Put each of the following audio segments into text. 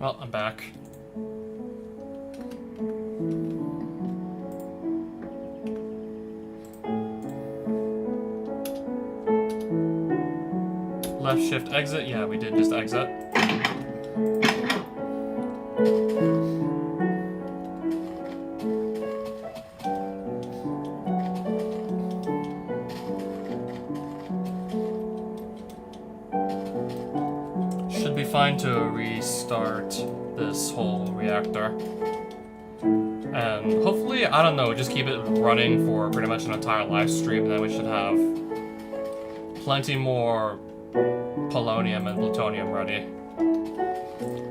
Well, I'm back. Left shift exit? Yeah, we did just exit. Should be fine to restart this whole reactor. And hopefully, I don't know, just keep it running for pretty much an entire live stream, and then we should have plenty more polonium and plutonium ready.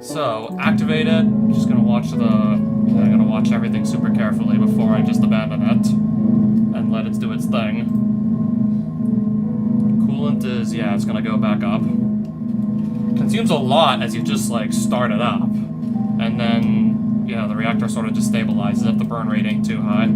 So, activate it. Just gonna watch I'm gonna watch everything super carefully before I just abandon it and let it do its thing. Coolant is, yeah, it's gonna go back up. Consumes a lot as you just, like, start it up. And then, yeah, the reactor sort of just stabilizes if the burn rate ain't too high.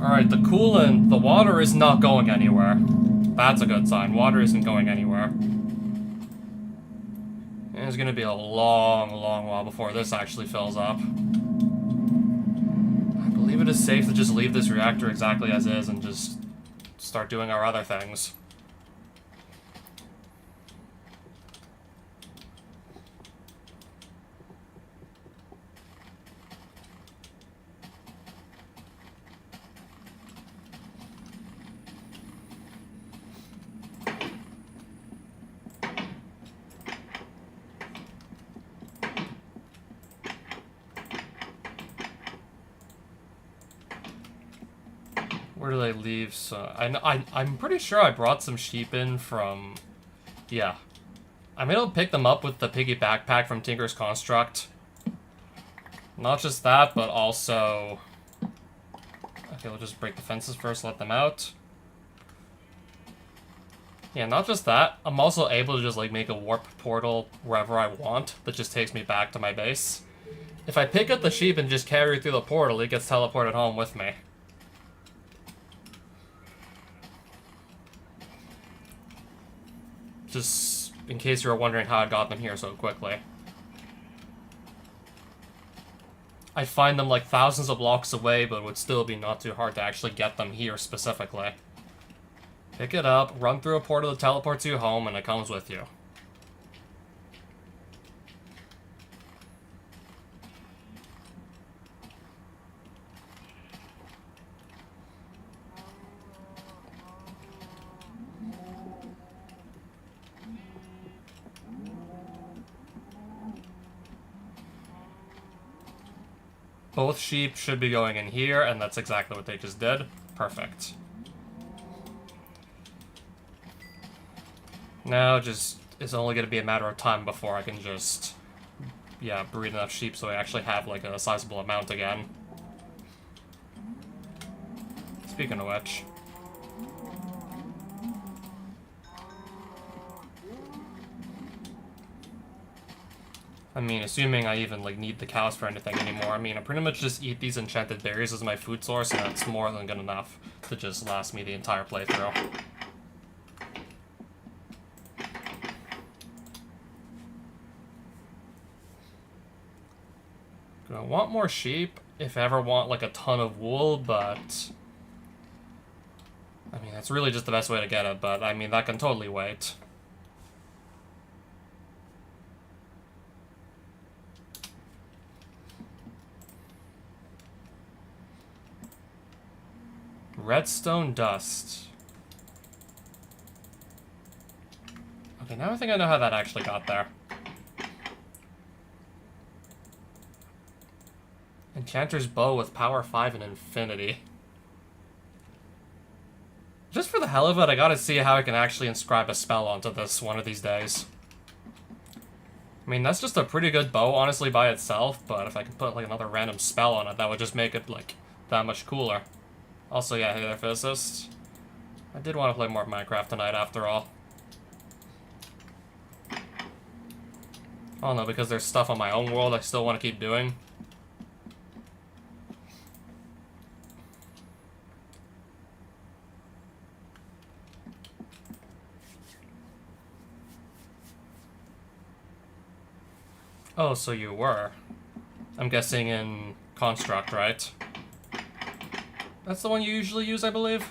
Alright, the coolant, the water is not going anywhere. That's a good sign. Water isn't going anywhere. It's gonna be a long, long while before this actually fills up. I believe it is safe to just leave this reactor exactly as is and just start doing our other things. Where do they leave? So I'm pretty sure I brought some sheep in from... Yeah. I'm able to pick them up with the piggy backpack from Tinker's Construct. Not just that, but also... Okay, we'll just break the fences first, let them out. Yeah, not just that. I'm also able to just, like, make a warp portal wherever I want that just takes me back to my base. If I pick up the sheep and just carry it through the portal, it gets teleported home with me. Just in case you were wondering how I got them here so quickly. I'd find them like thousands of blocks away, but it would still be not too hard to actually get them here specifically. Pick it up, run through a portal that teleports you home, and it comes with you. Both sheep should be going in here, and that's exactly what they just did. Perfect. Now, it's only going to be a matter of time before I can just, yeah, breed enough sheep so I actually have, like, a sizable amount again. Speaking of which... I mean, assuming I even, like, need the cows for anything anymore, I mean, I pretty much just eat these enchanted berries as my food source, and that's more than good enough to just last me the entire playthrough. I want more sheep if I ever want, like, a ton of wool, but... I mean, that's really just the best way to get it, but, I mean, that can totally wait. Redstone dust. Okay, now I think I know how that actually got there. Enchanter's bow with power 5 and infinity. Just for the hell of it, I gotta see how I can actually inscribe a spell onto this one of these days. I mean, that's just a pretty good bow, honestly, by itself, but if I could put, like, another random spell on it, that would just make it, like, that much cooler. Also, yeah, hey there, physicist. I did want to play more Minecraft tonight, after all. Oh no, because there's stuff on my own world I still want to keep doing. Oh, so you were. I'm guessing in Construct, right? That's the one you usually use, I believe?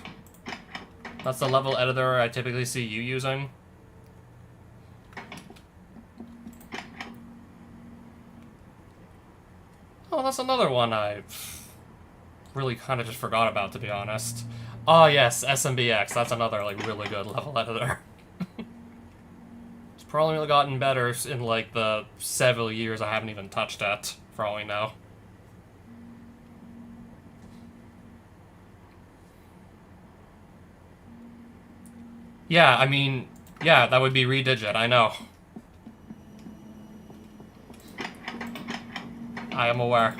That's the level editor I typically see you using. Oh, that's another one I really kind of just forgot about, to be honest. Oh yes, SMBX, that's another, like, really good level editor. It's probably gotten better in, like, the several years I haven't even touched it, for all we know. Yeah, I mean, yeah, that would be Redigit, I know. I am aware.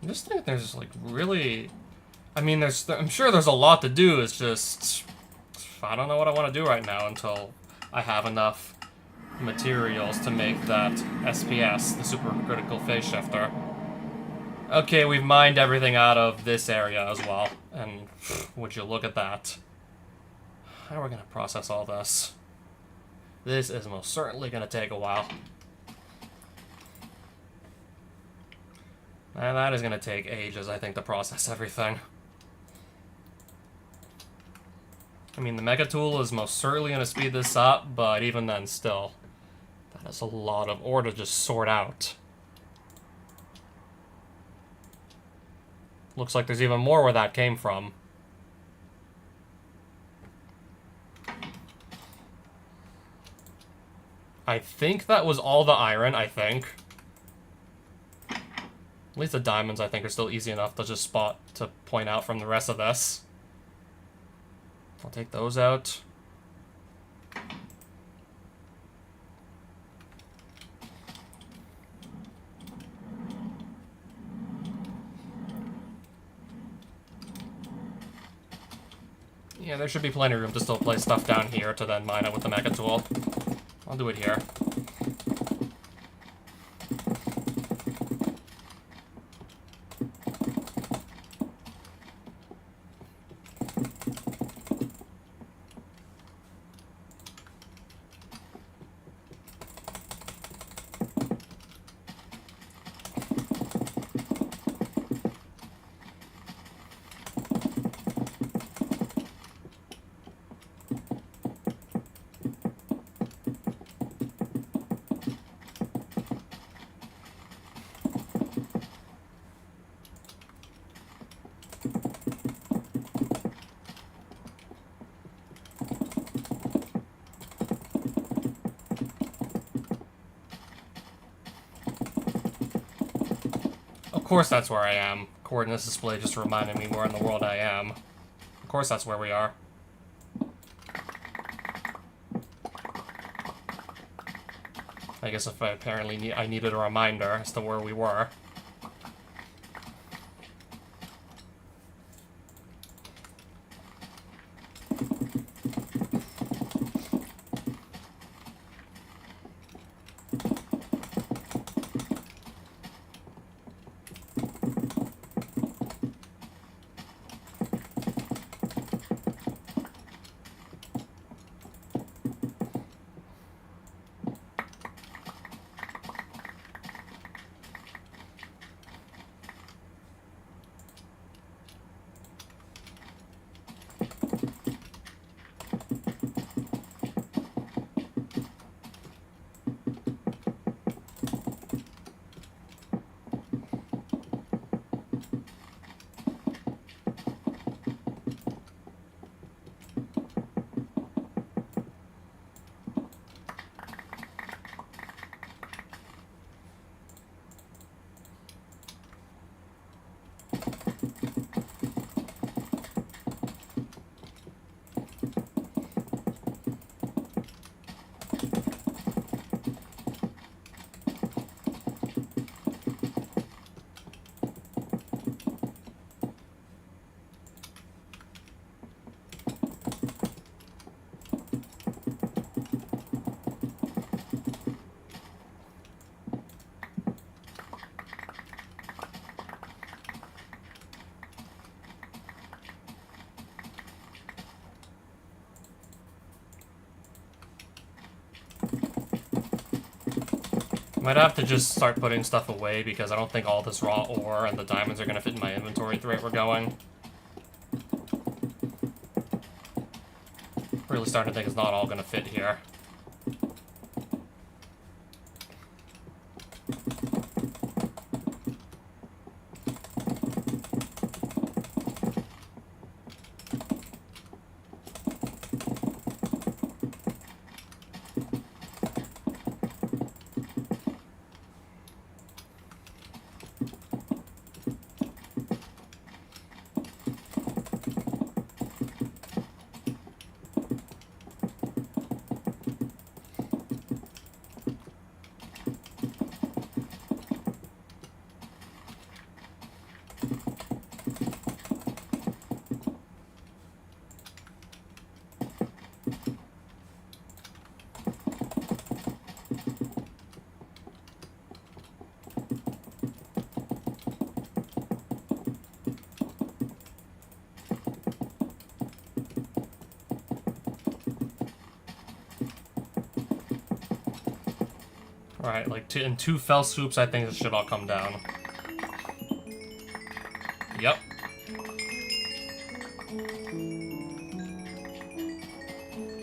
I just think there's, like, really... I mean, I'm sure there's a lot to do, it's just... I don't know what I want to do right now until I have enough materials to make that SPS, the supercritical phase shifter. Okay, we've mined everything out of this area as well, and would you look at that. How are we going to process all this? This is most certainly going to take a while. And that is going to take ages, I think, to process everything. I mean, the Mega Tool is most certainly going to speed this up, but even then, still, that is a lot of ore to just sort out. Looks like there's even more where that came from. I think that was all the iron, I think. At least the diamonds, I think, are still easy enough to just spot, to point out from the rest of this. I'll take those out. Yeah, there should be plenty of room to still place stuff down here to then mine it with the Mecha Tool. I'll do it here. Of course that's where I am. Coordinates display just reminded me where in the world I am. Of course that's where we are. I guess if I needed a reminder as to where we were. Might have to just start putting stuff away because I don't think all this raw ore and the diamonds are gonna fit in my inventory at the rate we're going. Really starting to think it's not all gonna fit here. Alright, like in 2 fell swoops, I think this should all come down. Yep.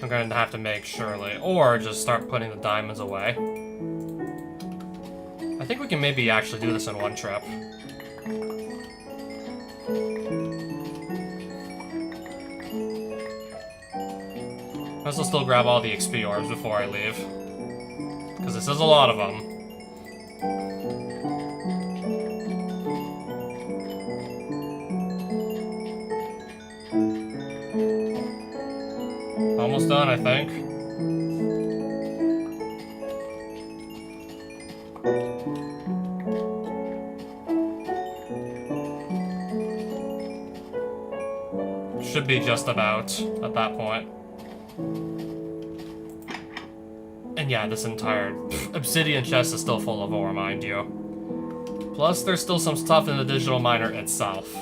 I'm going to have to make surely, or just start putting the diamonds away. I think we can maybe actually do this in one trip. Might as well still grab all the XP orbs before I leave. Because this is a lot of them. Almost done, I think. Should be just about at that point. And yeah, this entire obsidian chest is still full of ore, mind you. Plus, there's still some stuff in the digital miner itself.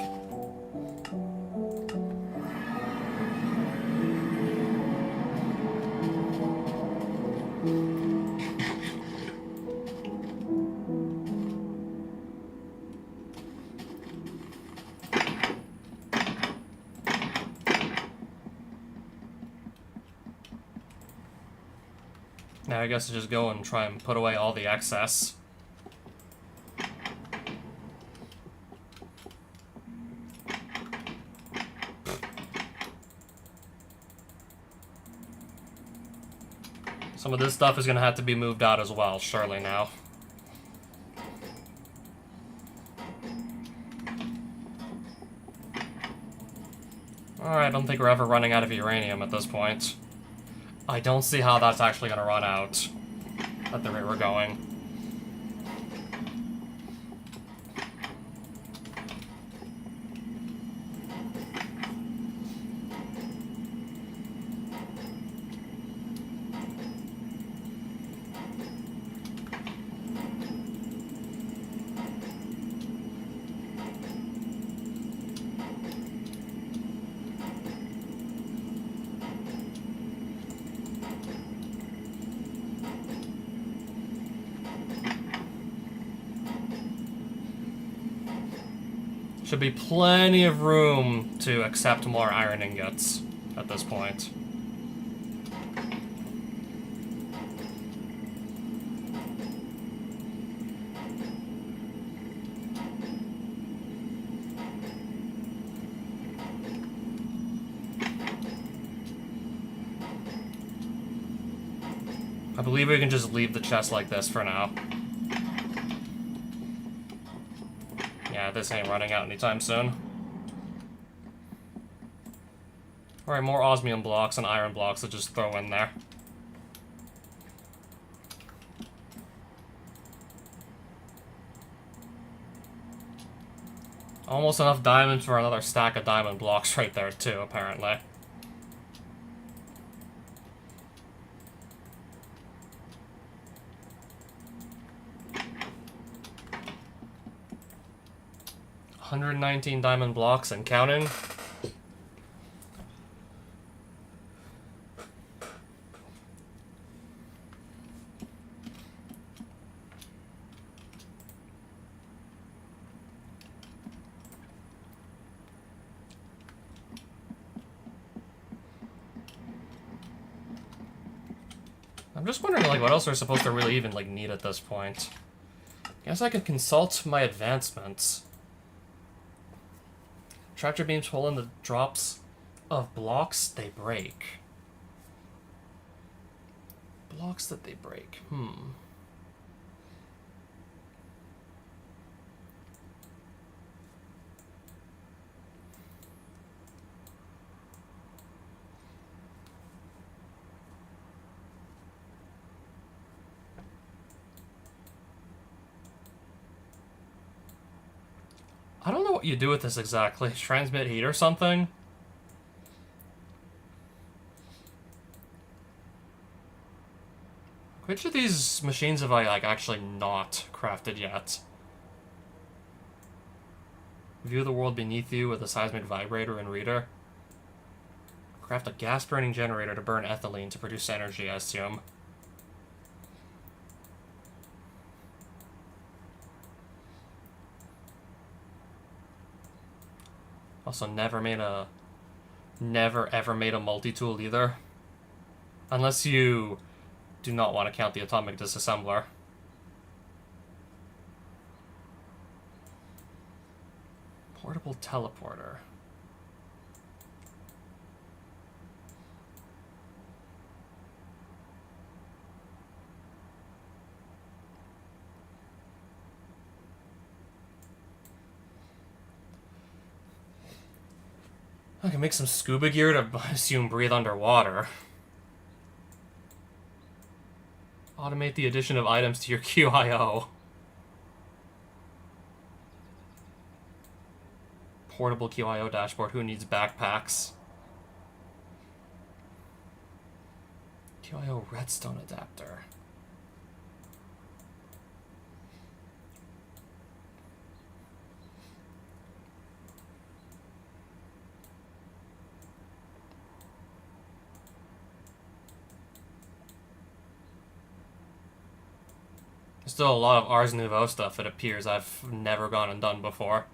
Now I guess I just go and try and put away all the excess. Some of this stuff is gonna have to be moved out as well, surely now. Alright, I don't think we're ever running out of uranium at this point. I don't see how that's actually going to run out at the rate we're going. Should be plenty of room to accept more iron ingots at this point. I believe we can just leave the chest like this for now. Yeah, this ain't running out anytime soon. Alright, more osmium blocks and iron blocks to just throw in there. Almost enough diamonds for another stack of diamond blocks right there too, apparently. $119 diamond blocks and counting. I'm just wondering, like, what else we're supposed to really even, like, need at this point. Guess I could consult my advancements. Tractor beams pull in the drops of blocks they break. Blocks that they break. I don't know what you do with this exactly. Transmit heat or something? Which of these machines have I, like, actually not crafted yet? View the world beneath you with a seismic vibrator and reader. Craft a gas-burning generator to burn ethylene to produce energy, I assume. Also, never ever made a multi-tool either. Unless you do not want to count the atomic disassembler. Portable teleporter. I can make some scuba gear to, I assume, breathe underwater. Automate the addition of items to your QIO. Portable QIO dashboard. Who needs backpacks? QIO redstone adapter. There's still a lot of Ars Nouveau stuff, it appears, I've never gone and done before.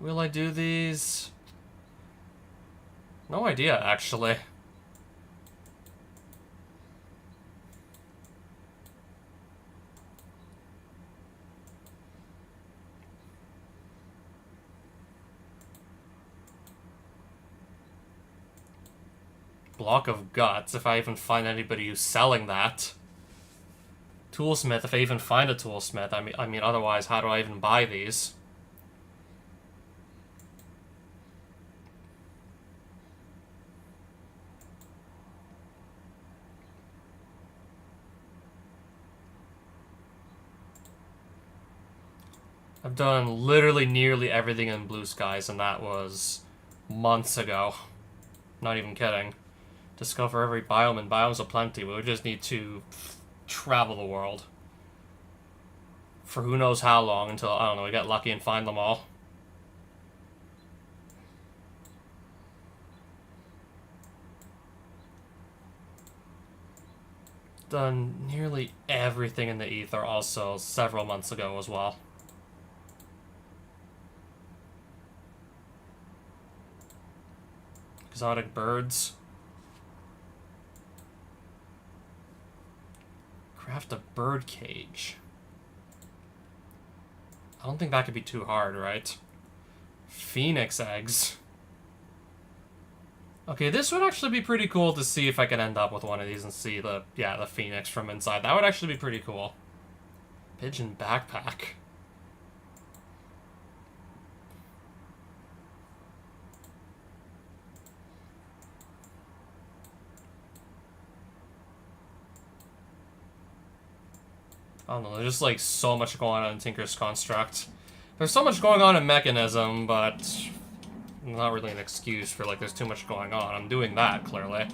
Will I do these? No idea, actually. Block of guts, if I even find anybody who's selling that. Toolsmith, if I even find a toolsmith. I mean, otherwise, how do I even buy these? I've done literally nearly everything in Blue Skies, and that was months ago. Not even kidding. Discover every biome, and biomes aplenty. We would just need to travel the world. For who knows how long until, I don't know, we get lucky and find them all. Done nearly everything in the Ether also several months ago as well. Exotic birds. Craft a bird cage. I don't think that could be too hard, right? Phoenix eggs. Okay, this would actually be pretty cool to see if I can end up with one of these and see the phoenix from inside. That would actually be pretty cool. Pigeon backpack. I don't know, there's just like so much going on in Tinker's Construct. There's so much going on in Mechanism, but not really an excuse for like there's too much going on. I'm doing that, clearly.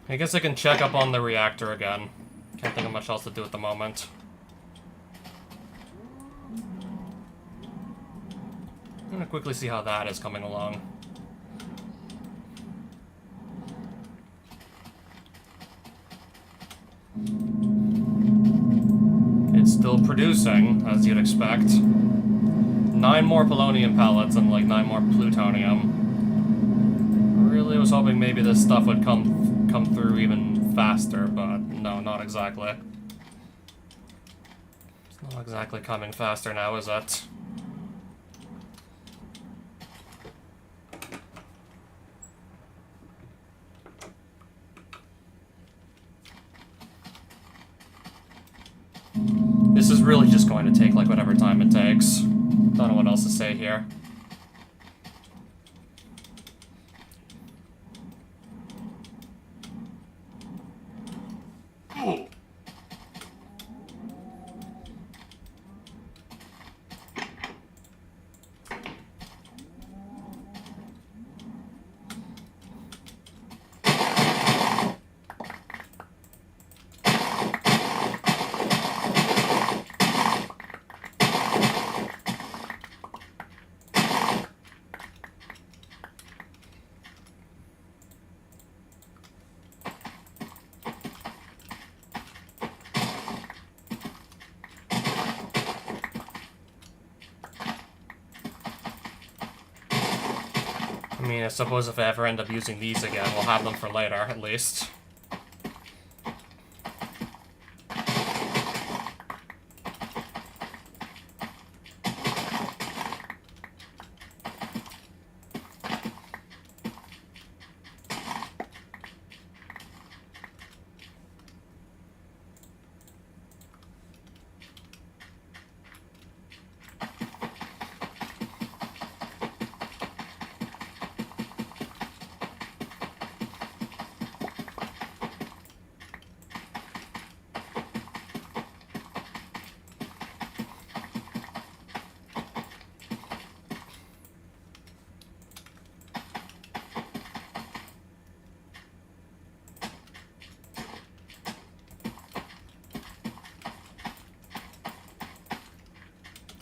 I guess I can check up on the reactor again. Can't think of much else to do at the moment. I'm gonna quickly see how that is coming along. It's still producing, as you'd expect. 9 more polonium pellets and like 9 more plutonium. Really was hoping maybe this stuff would come through even faster, but no, not exactly. It's not exactly coming faster now, is it? This is really just going to take like whatever time it takes. Don't know what else to say here. I mean, I suppose if I ever end up using these again, we'll have them for later, at least.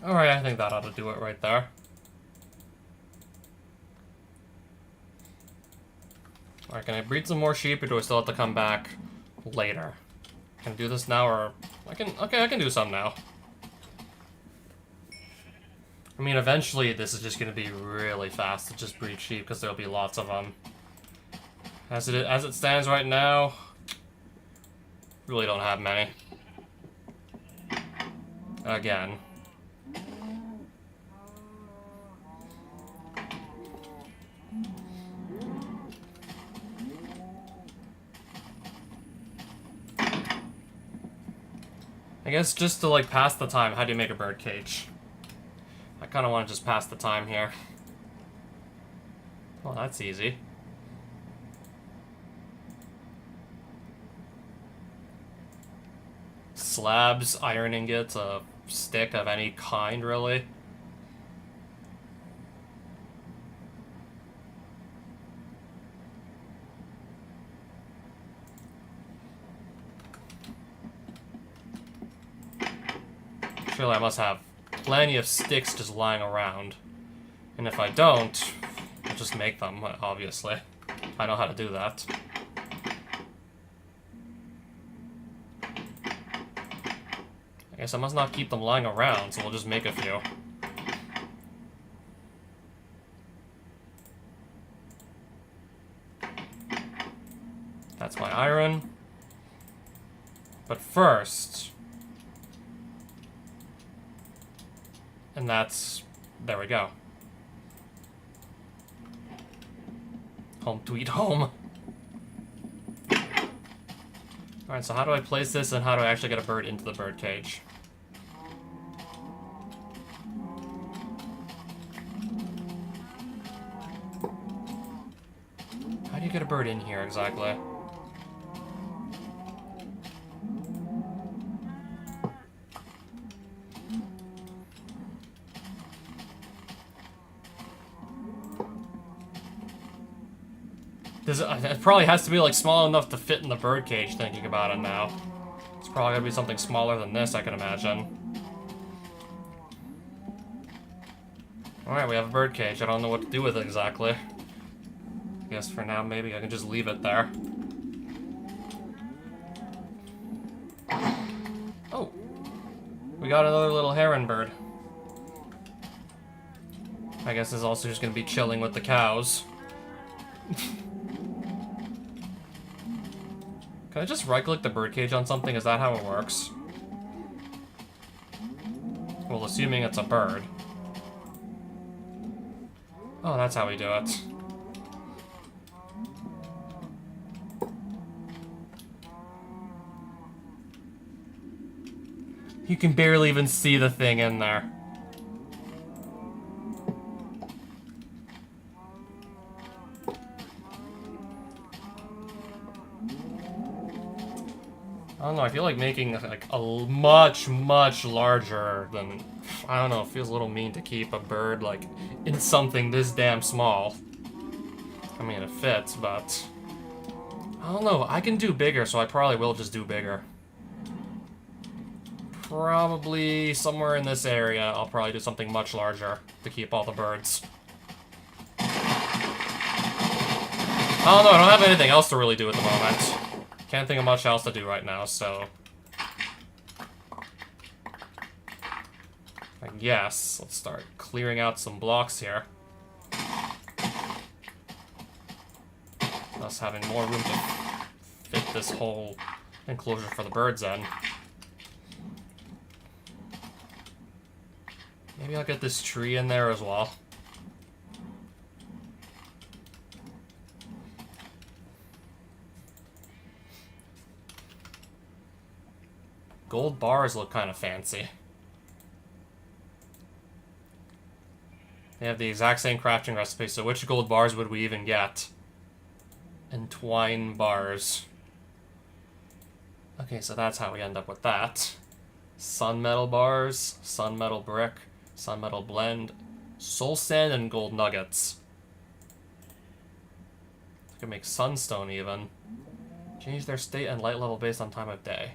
Alright, I think that ought to do it right there. Alright, can I breed some more sheep, or do I still have to come back later? Can I do this now, or... Okay, I can do some now. I mean, eventually this is just gonna be really fast to just breed sheep, because there'll be lots of them. As it stands right now, really don't have many. Again. I guess just to, like, pass the time, how do you make a bird cage? I kind of want to just pass the time here. Well, that's easy. Slabs, iron ingots, a stick of any kind, really. Surely I must have plenty of sticks just lying around. And if I don't, I'll just make them, obviously. I know how to do that. I guess I must not keep them lying around, so we'll just make a few. That's my iron. But first... And that's... There we go. Home tweet home. Alright, so how do I place this, and how do I actually get a bird into the bird cage? How do you get a bird in here, exactly? It probably has to be like small enough to fit in the birdcage, thinking about it now. It's probably gonna be something smaller than this, I can imagine. Alright, we have a birdcage. I don't know what to do with it exactly. I guess for now, maybe I can just leave it there. Oh! We got another little heron bird. I guess it's also just gonna be chilling with the cows. Can I just right-click the birdcage on something? Is that how it works? Well, assuming it's a bird. Oh, that's how we do it. You can barely even see the thing in there. I don't know, I feel like making like a much larger than, I don't know, it feels a little mean to keep a bird like in something this damn small. I mean, it fits, but I don't know, I can do bigger, so I probably will just do bigger. Probably somewhere in this area, I'll probably do something much larger to keep all the birds. I don't know, I don't have anything else to really do at the moment. Can't think of much else to do right now, so I guess let's start clearing out some blocks here. Thus having more room to fit this whole enclosure for the birds in. Maybe I'll get this tree in there as well. Gold bars look kind of fancy. They have the exact same crafting recipe, so which gold bars would we even get? Entwine bars. Okay, so that's how we end up with that. Sunmetal bars, sunmetal brick, sunmetal blend, soul sand, and gold nuggets. I could make sunstone even. Change their state and light level based on time of day.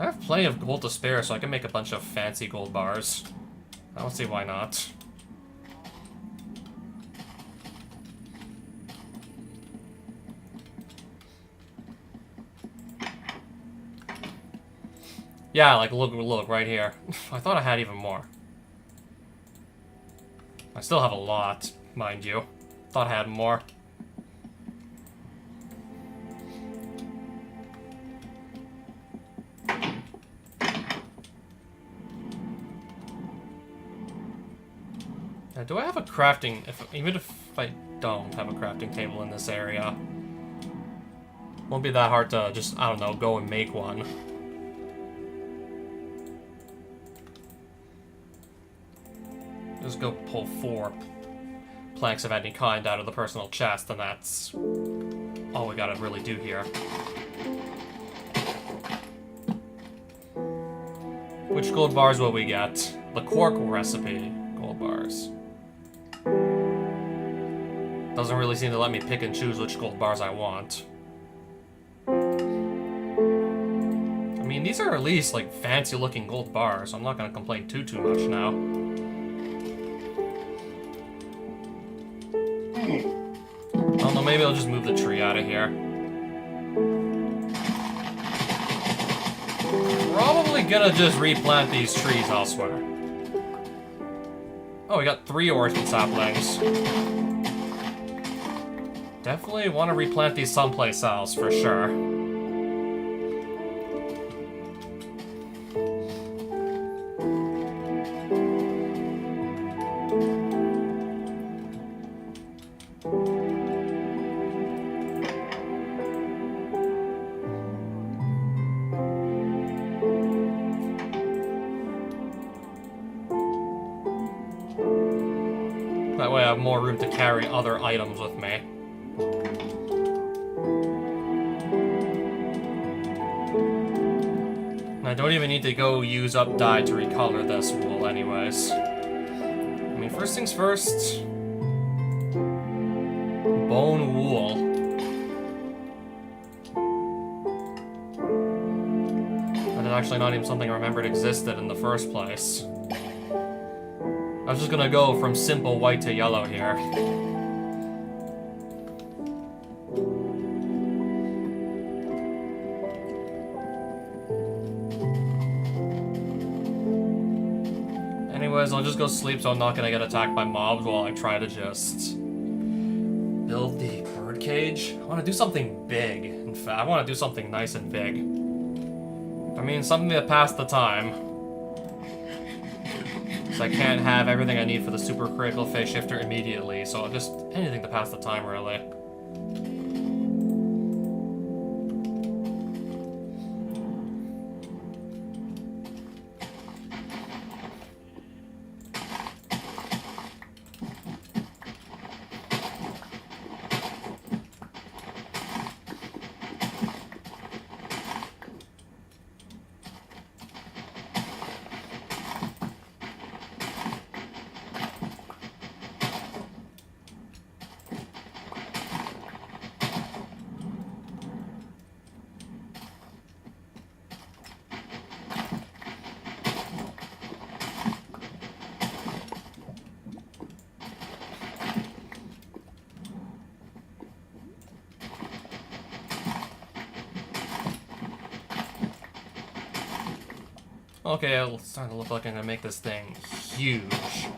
I have plenty of gold to spare, so I can make a bunch of fancy gold bars. I don't see why not. Yeah, like, look, right here. I thought I had even more. I still have a lot, mind you. Thought I had more. Now, do I have a crafting... even if I don't have a crafting table in this area, won't be that hard to just, I don't know, go and make one. Just go pull 4 planks of any kind out of the personal chest, and that's all we gotta really do here. Which gold bars will we get? The cork recipe gold bars. Doesn't really seem to let me pick and choose which gold bars I want. I mean, these are at least like fancy looking gold bars, so I'm not gonna complain too much now. I don't know, maybe I'll just move the tree out of here. Probably gonna just replant these trees elsewhere. Oh, we got 3 orchid saplings. Definitely want to replant these someplace else, for sure. That way I have more room to carry other items with me. don't even need to go use up dye to recolor this wool anyways. I mean, first things first... Bone wool. That is actually not even something I remembered existed in the first place. I was just gonna go from simple white to yellow here. Anyways, I'll just go sleep so I'm not gonna get attacked by mobs while I try to just build the birdcage. I want to do something big. In fact, I want to do something nice and big. I mean, something to pass the time. So I can't have everything I need for the super critical phase shifter immediately, so just anything to pass the time, really. Okay, it's starting to look like I'm gonna make this thing huge.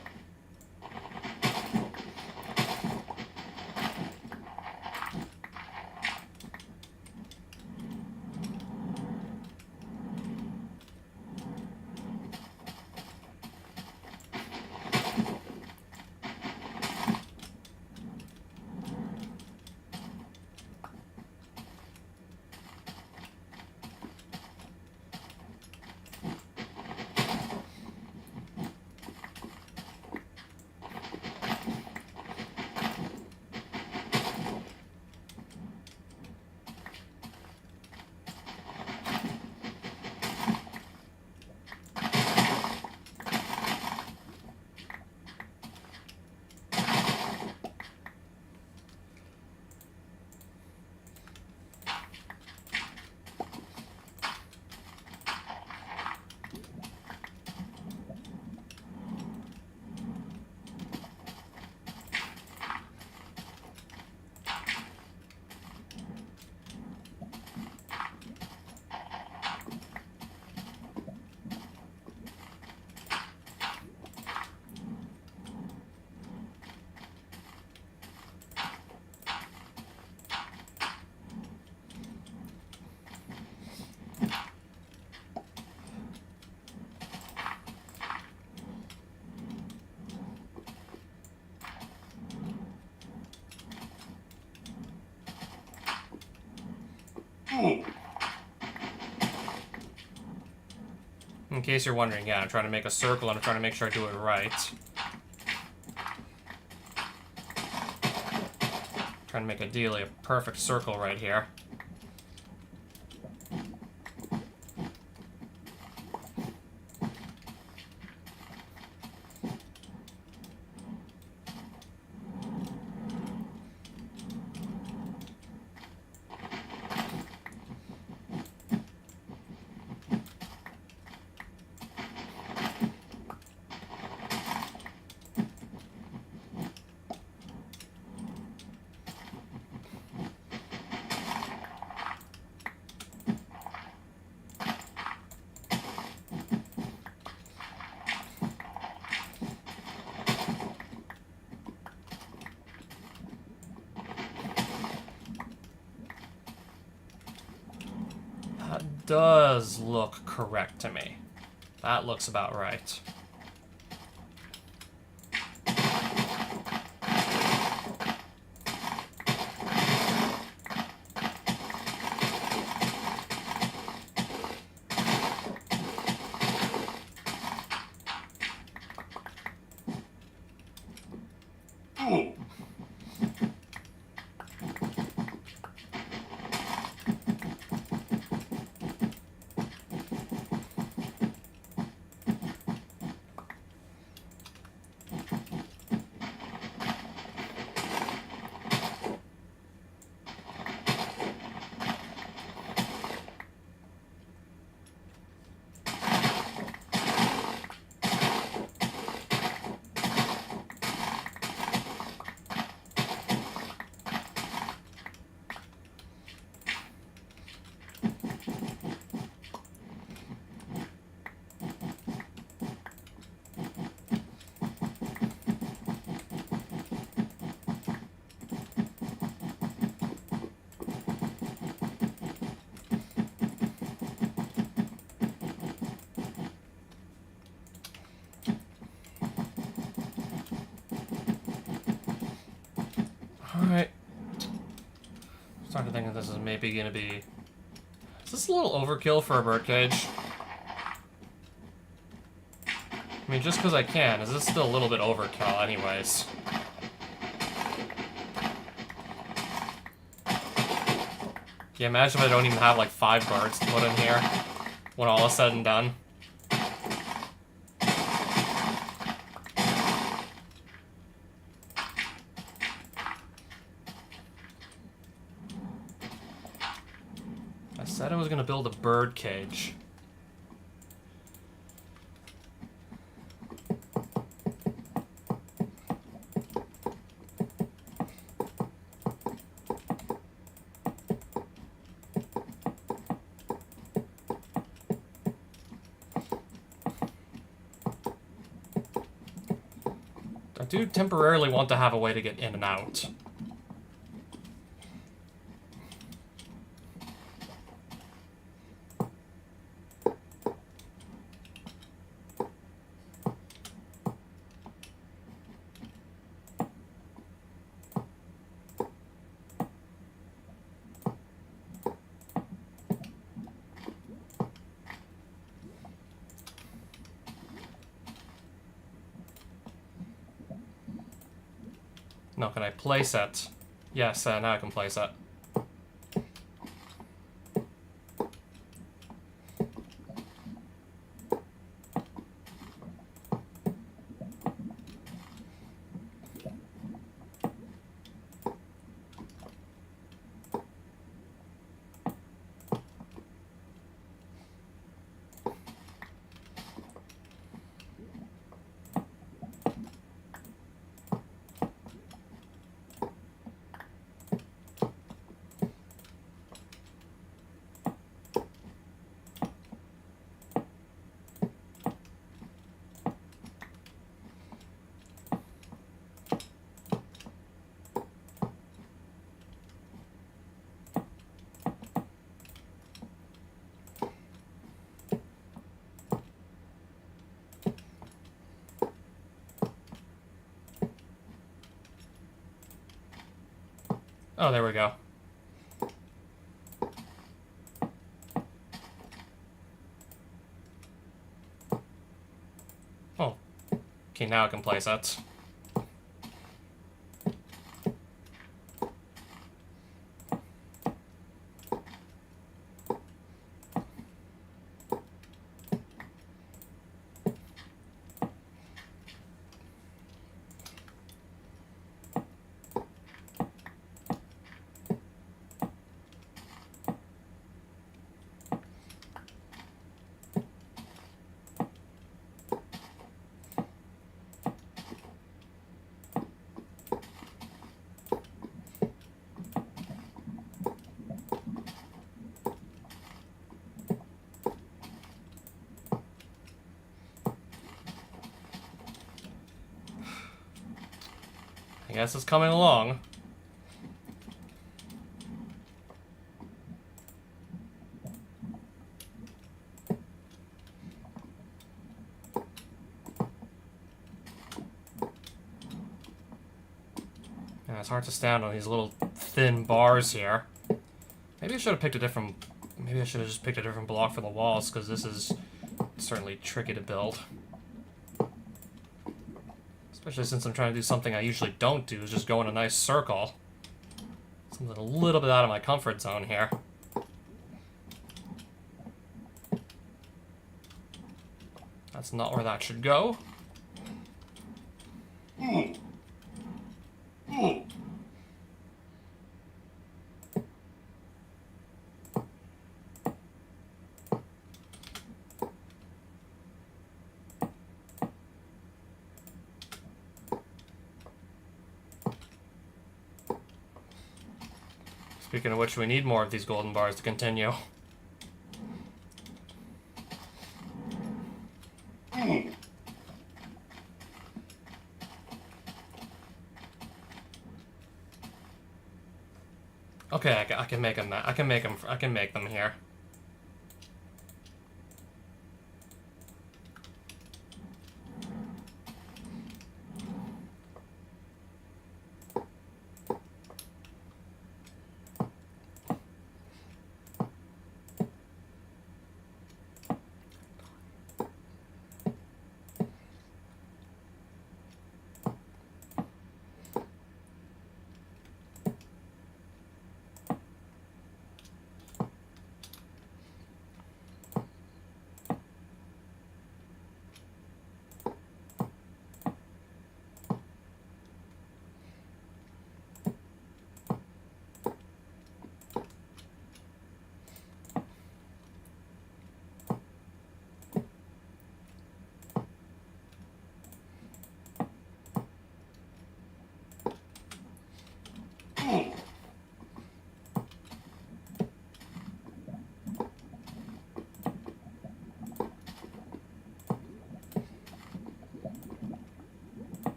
In case you're wondering, yeah, I'm trying to make a circle and I'm trying to make sure I do it right. Trying to make ideally a perfect circle right here. Does look correct to me. That looks about right. this is maybe gonna be... Is this a little overkill for a birdcage? I mean, just because I can, is this still a little bit overkill anyways? Yeah, imagine if I don't even have like 5 birds to put in here when all is said and done. I said I was gonna build a bird cage. I do temporarily want to have a way to get in and out. No, can I place it? Yes, now I can place it. Oh, there we go. Oh. Okay, now I can place it. I guess it's coming along. And it's hard to stand on these little thin bars here. Maybe I should have picked a different... Maybe I should have just picked a different block for the walls, because this is certainly tricky to build. Especially since I'm trying to do something I usually don't do, is just go in a nice circle. Something a little bit out of my comfort zone here. That's not where that should go. Speaking of which, we need more of these golden bars to continue. Okay, I can make them. I can make them here.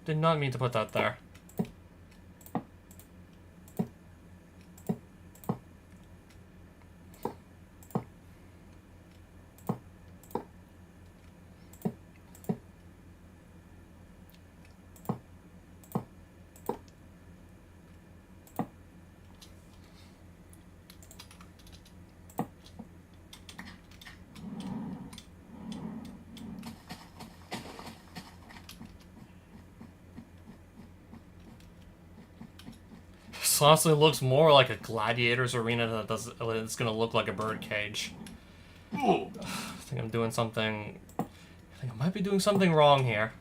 did not mean to put that there. This honestly looks more like a gladiator's arena than it does. It's gonna look like a bird cage. I think I'm doing something. I think I might be doing something wrong here.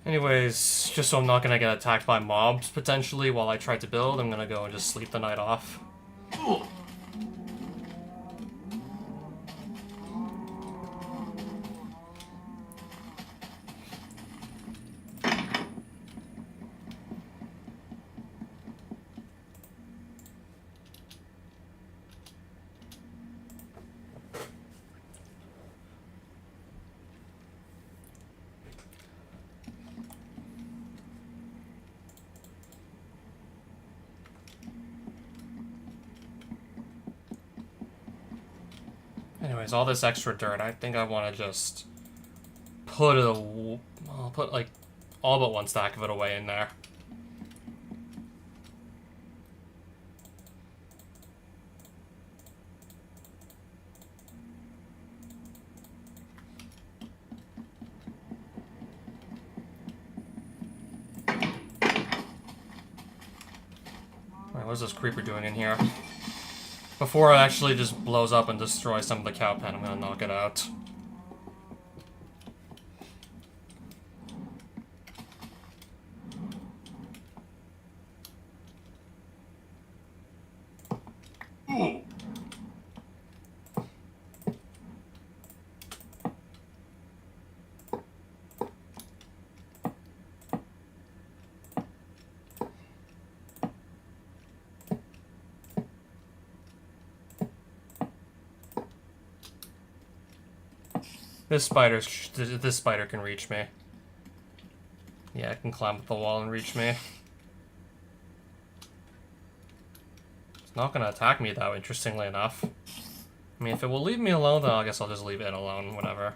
Anyways, just so I'm not gonna get attacked by mobs, potentially, while I try to build, I'm gonna go and just sleep the night off. Anyways, all this extra dirt, I think I want to just put I'll put like all but one stack of it away in there. Wait, what's this creeper doing in here? Before it actually just blows up and destroys some of the cow pen, I'm gonna knock it out. This spider can reach me. Yeah, it can climb up the wall and reach me. It's not gonna attack me though, interestingly enough. I mean, if it will leave me alone, then I guess I'll just leave it alone, whatever.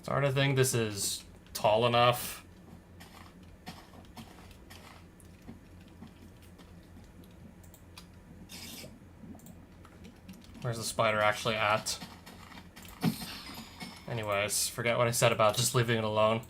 It's hard to think this is tall enough. Where's the spider actually at? Anyways, forget what I said about just leaving it alone.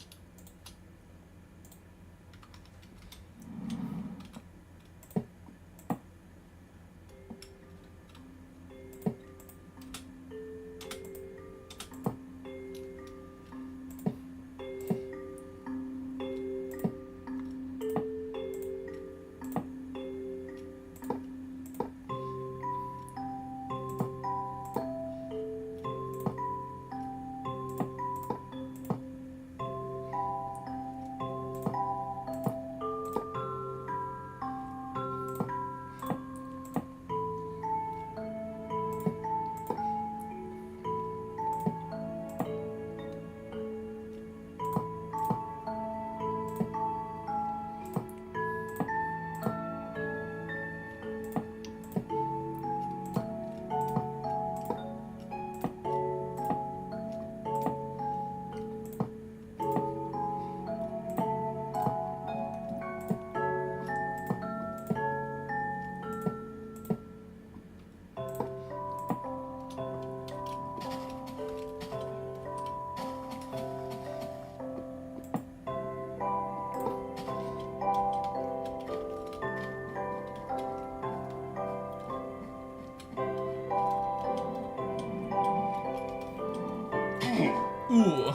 Ooh.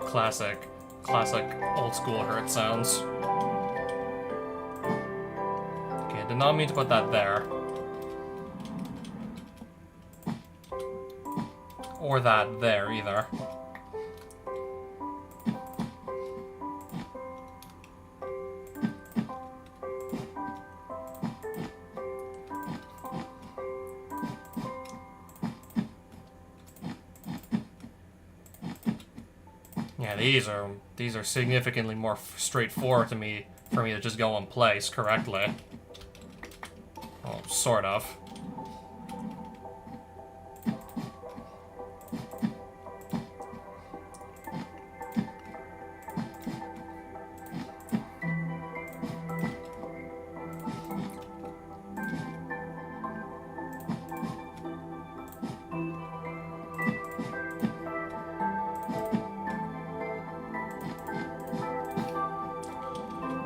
Classic old school hurt sounds. Okay, I did not mean to put that there. Or that there either. Yeah, these are significantly more straightforward to me for me to just go in place correctly. Well, sort of.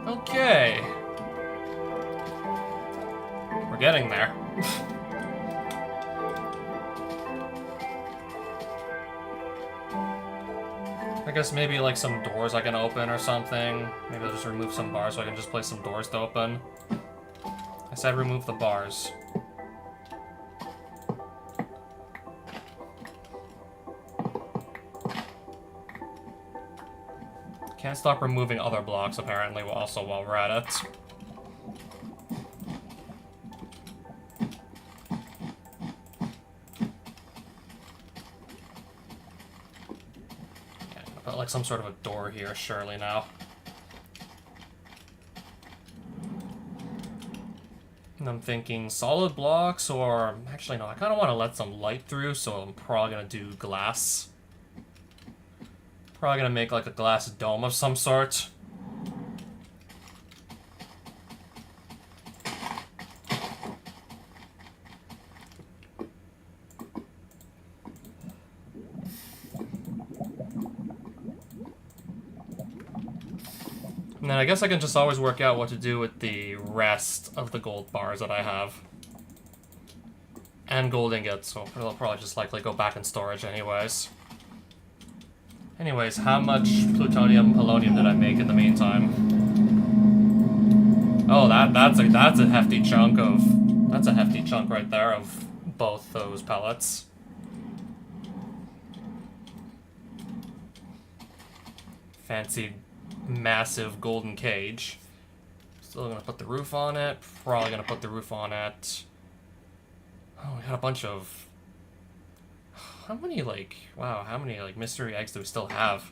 Okay. We're getting there. I guess maybe like some doors I can open or something. Maybe I'll just remove some bars so I can just place some doors to open. I said remove the bars. Can't stop removing other blocks, apparently, also while we're at it. Yeah, I'll put like some sort of a door here, surely now. And I'm thinking solid blocks, or actually no, I kind of want to let some light through, so I'm probably gonna do glass. Probably gonna make like a glass dome of some sort. And then I guess I can just always work out what to do with the rest of the gold bars that I have. And gold ingots, so they'll probably just likely go back in storage anyways. Anyways, how much plutonium polonium did I make in the meantime? Oh, that's a hefty chunk right there of both those pellets. Fancy massive golden cage. Still gonna put the roof on it. Probably gonna put the roof on it. Oh, we got a bunch of... How many, like... Wow, how many, like, mystery eggs do we still have?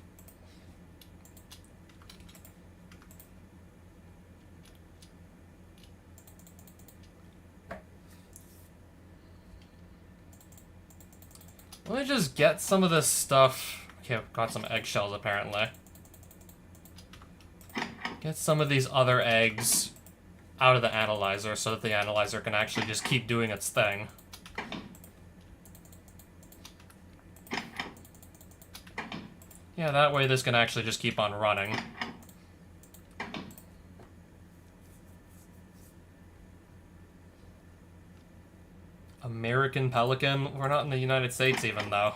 Let me just get some of this stuff... Okay, got some eggshells, apparently. Get some of these other eggs out of the analyzer so that the analyzer can actually just keep doing its thing. Yeah, that way this can actually just keep on running. American Pelican? We're not in the United States even, though.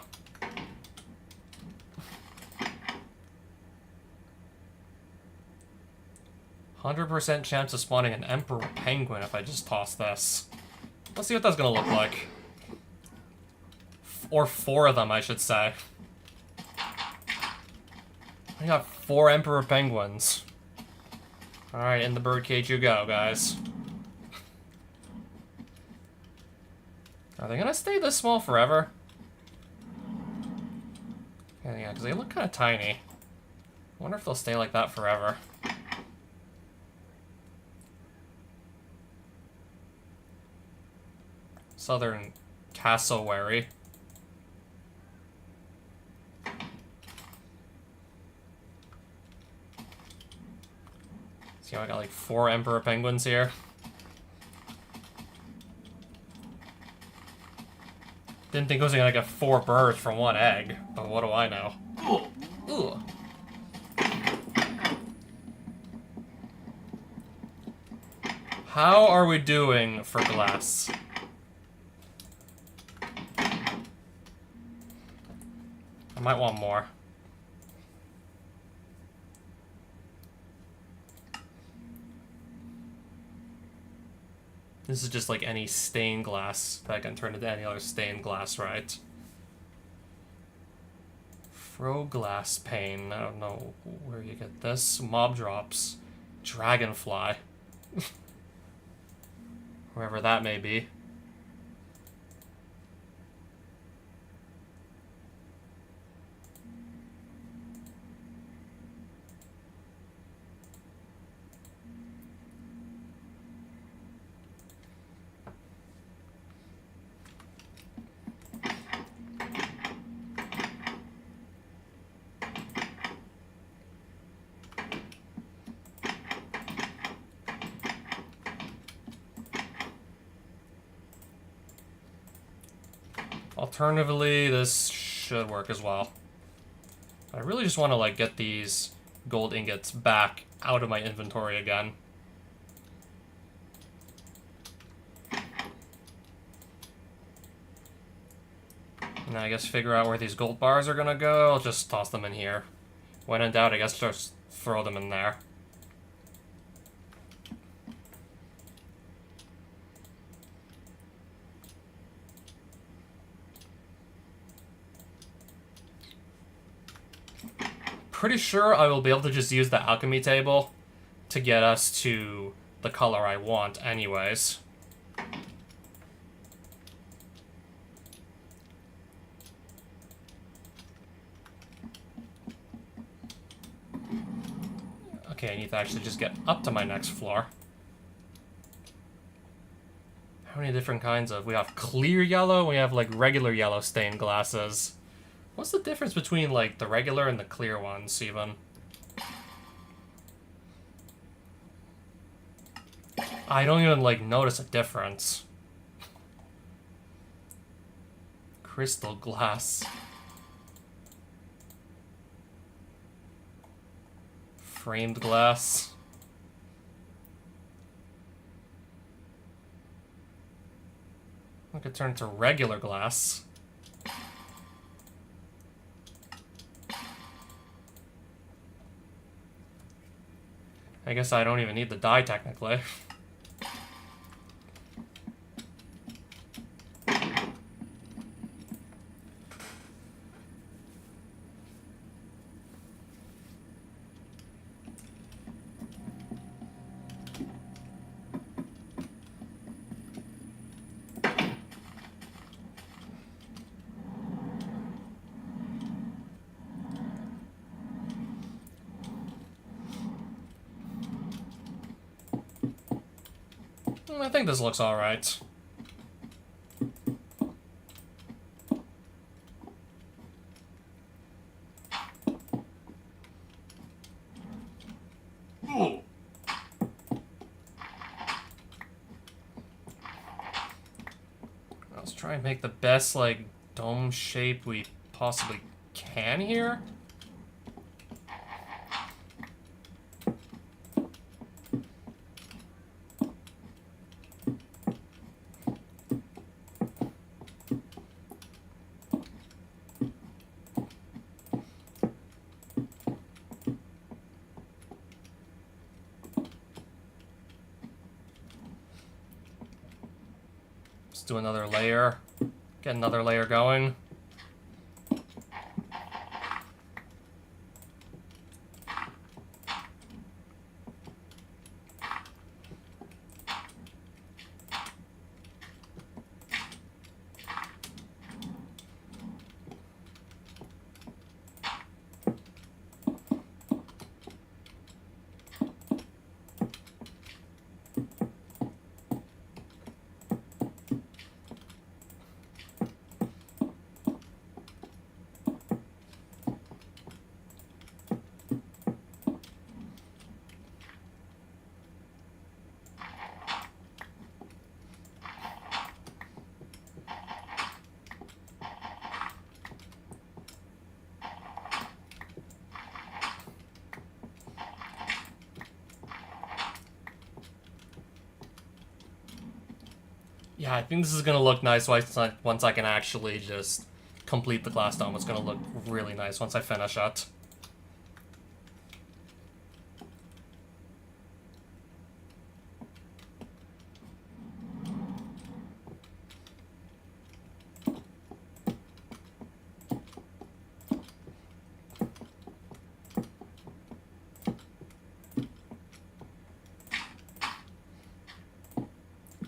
%100% chance of spawning an Emperor Penguin if I just toss this. Let's see what that's gonna look like. Or 4 of them, I should say. I got 4 Emperor Penguins. Alright, in the birdcage you go, guys. Are they gonna stay this small forever? Yeah, because they look kind of tiny. I wonder if they'll stay like that forever. Southern cassowary. See how I got like 4 Emperor Penguins here? Didn't think I was gonna get 4 birds from 1 egg, but what do I know? Ooh. Ooh. How are we doing for glass? I might want more. This is just like any stained glass that I can turn into any other stained glass, right? Fro glass pane. I don't know where you get this. Mob drops. Dragonfly. Wherever that may be. Alternatively, this should work as well. I really just want to like get these gold ingots back out of my inventory again. And I guess figure out where these gold bars are gonna go. I'll just toss them in here. When in doubt, I guess just throw them in there. Pretty sure I will be able to just use the alchemy table to get us to the color I want anyways. Okay, I need to actually just get up to my next floor. How many different kinds of... We have clear yellow, we have like regular yellow stained glasses. What's the difference between, like, the regular and the clear ones, even? I don't even, like, notice a difference. Crystal glass. Framed glass. I could turn it to regular glass. I guess I don't even need the dye, technically. I think this looks alright. Let's try and make the best, like, dome shape we possibly can here. Do another layer, get another layer going. Yeah, I think this is gonna look nice once I can actually just complete the glass dome. It's gonna look really nice once I finish it.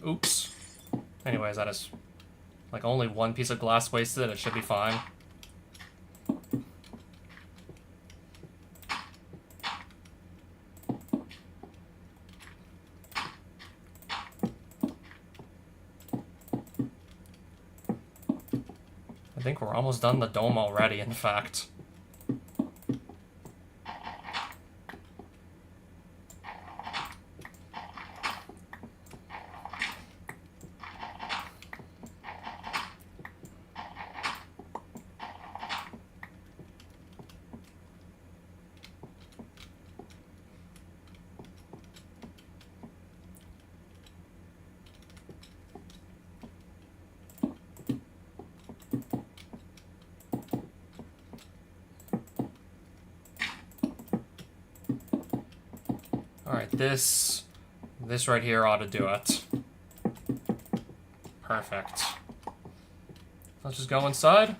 Oops. Anyways, that is like only one piece of glass wasted. It should be fine. I think we're almost done the dome already, in fact. Alright, this right here ought to do it. Perfect. Let's just go inside.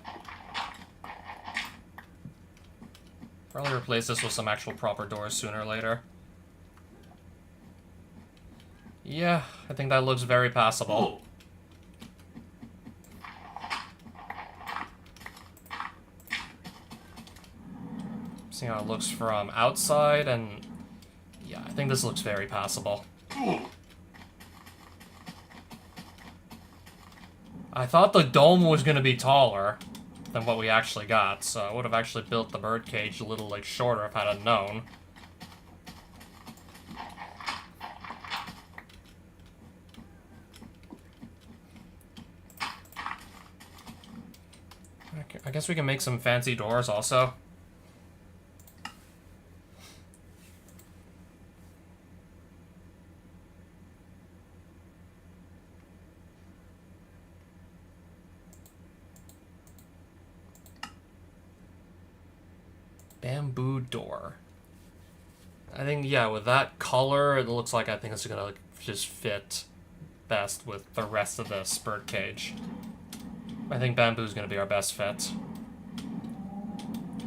Probably replace this with some actual proper doors sooner or later. Yeah, I think that looks very passable. See how it looks from outside, and yeah, I think this looks very passable. I thought the dome was going to be taller than what we actually got, so I would have actually built the birdcage a little, like, shorter if I had known. I guess we can make some fancy doors also. Bamboo door. I think, yeah, with that color, it looks like I think it's gonna, like, just fit best with the rest of this birdcage. I think bamboo's gonna be our best fit.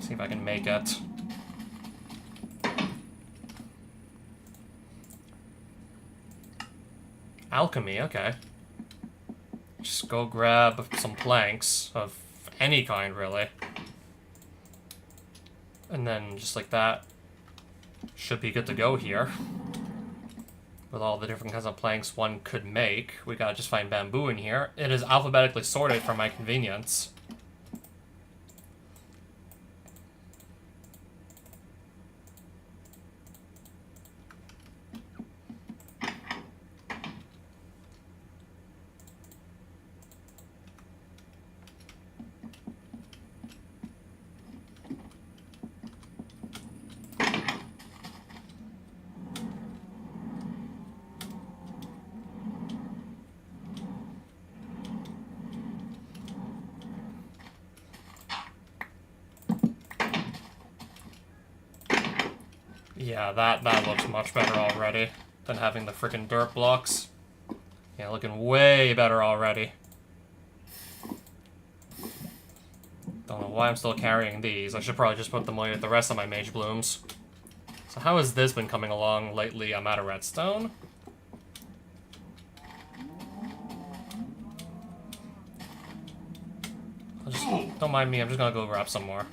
See if I can make it. Alchemy, okay. Just go grab some planks of any kind, really. And then, just like that, should be good to go here. With all the different kinds of planks one could make. We gotta just find bamboo in here. It is alphabetically sorted for my convenience. Yeah, that looks much better already than having the frickin' dirt blocks. Yeah, looking way better already. Don't know why I'm still carrying these. I should probably just put them away with the rest of my mage blooms. So how has this been coming along lately? I'm out of redstone. Don't mind me, I'm just gonna go grab some more.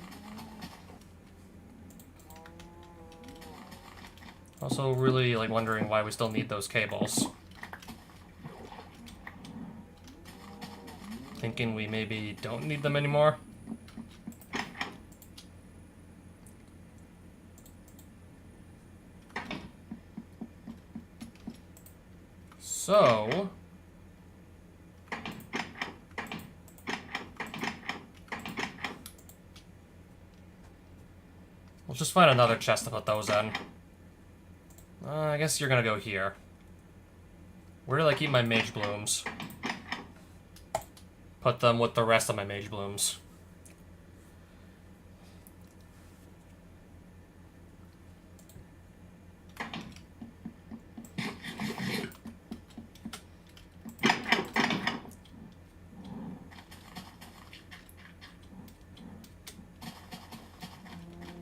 Also really, like, wondering why we still need those cables. Thinking we maybe don't need them anymore. So... we'll just find another chest to put those in. I guess you're gonna go here. Where did I keep my mage blooms? Put them with the rest of my mage blooms.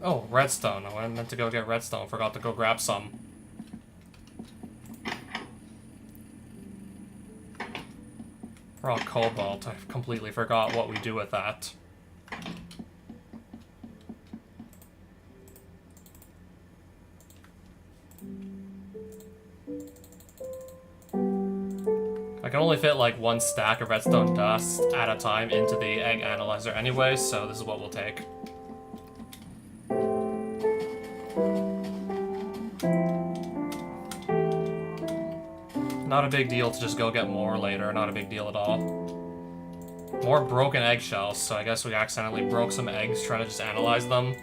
Oh, redstone. I meant to go get redstone. Forgot to go grab some. Raw cobalt. I completely forgot what we do with that. I can only fit like one stack of redstone dust at a time into the egg analyzer anyway, so this is what we'll take. Not a big deal to just go get more later, not a big deal at all. More broken eggshells, so I guess we accidentally broke some eggs trying to just analyze them.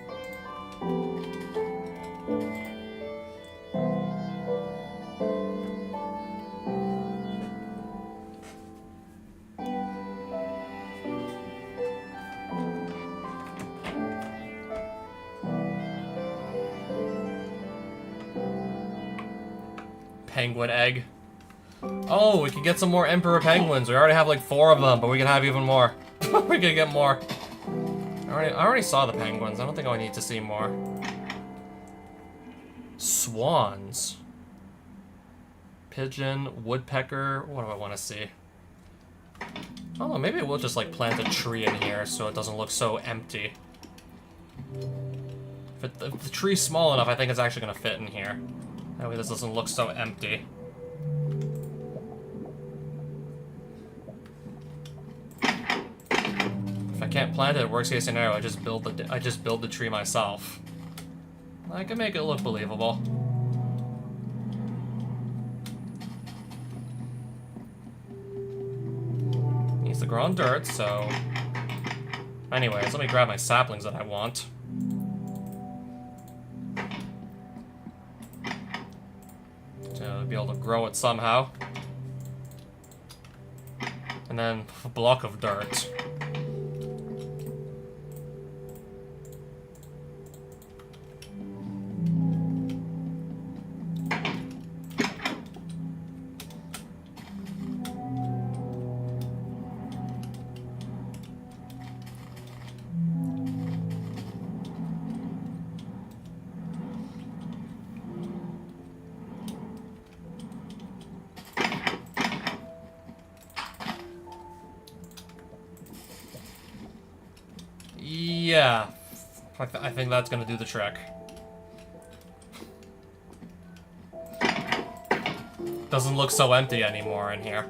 Penguin egg. Oh, we can get some more Emperor Penguins. We already have like 4 of them, but we can have even more. We can get more. I already saw the penguins. I don't think I need to see more. Swans. Pigeon, woodpecker. What do I want to see? I don't know, maybe we'll just like plant a tree in here so it doesn't look so empty. If the tree's small enough, I think it's actually going to fit in here. That way this doesn't look so empty. If I can't plant it, worst case scenario, I just build the tree myself. I can make it look believable. Needs to grow on dirt, so... Anyways, let me grab my saplings that I want. To be able to grow it somehow. And then a block of dirt. Yeah, I think that's gonna do the trick. Doesn't look so empty anymore in here.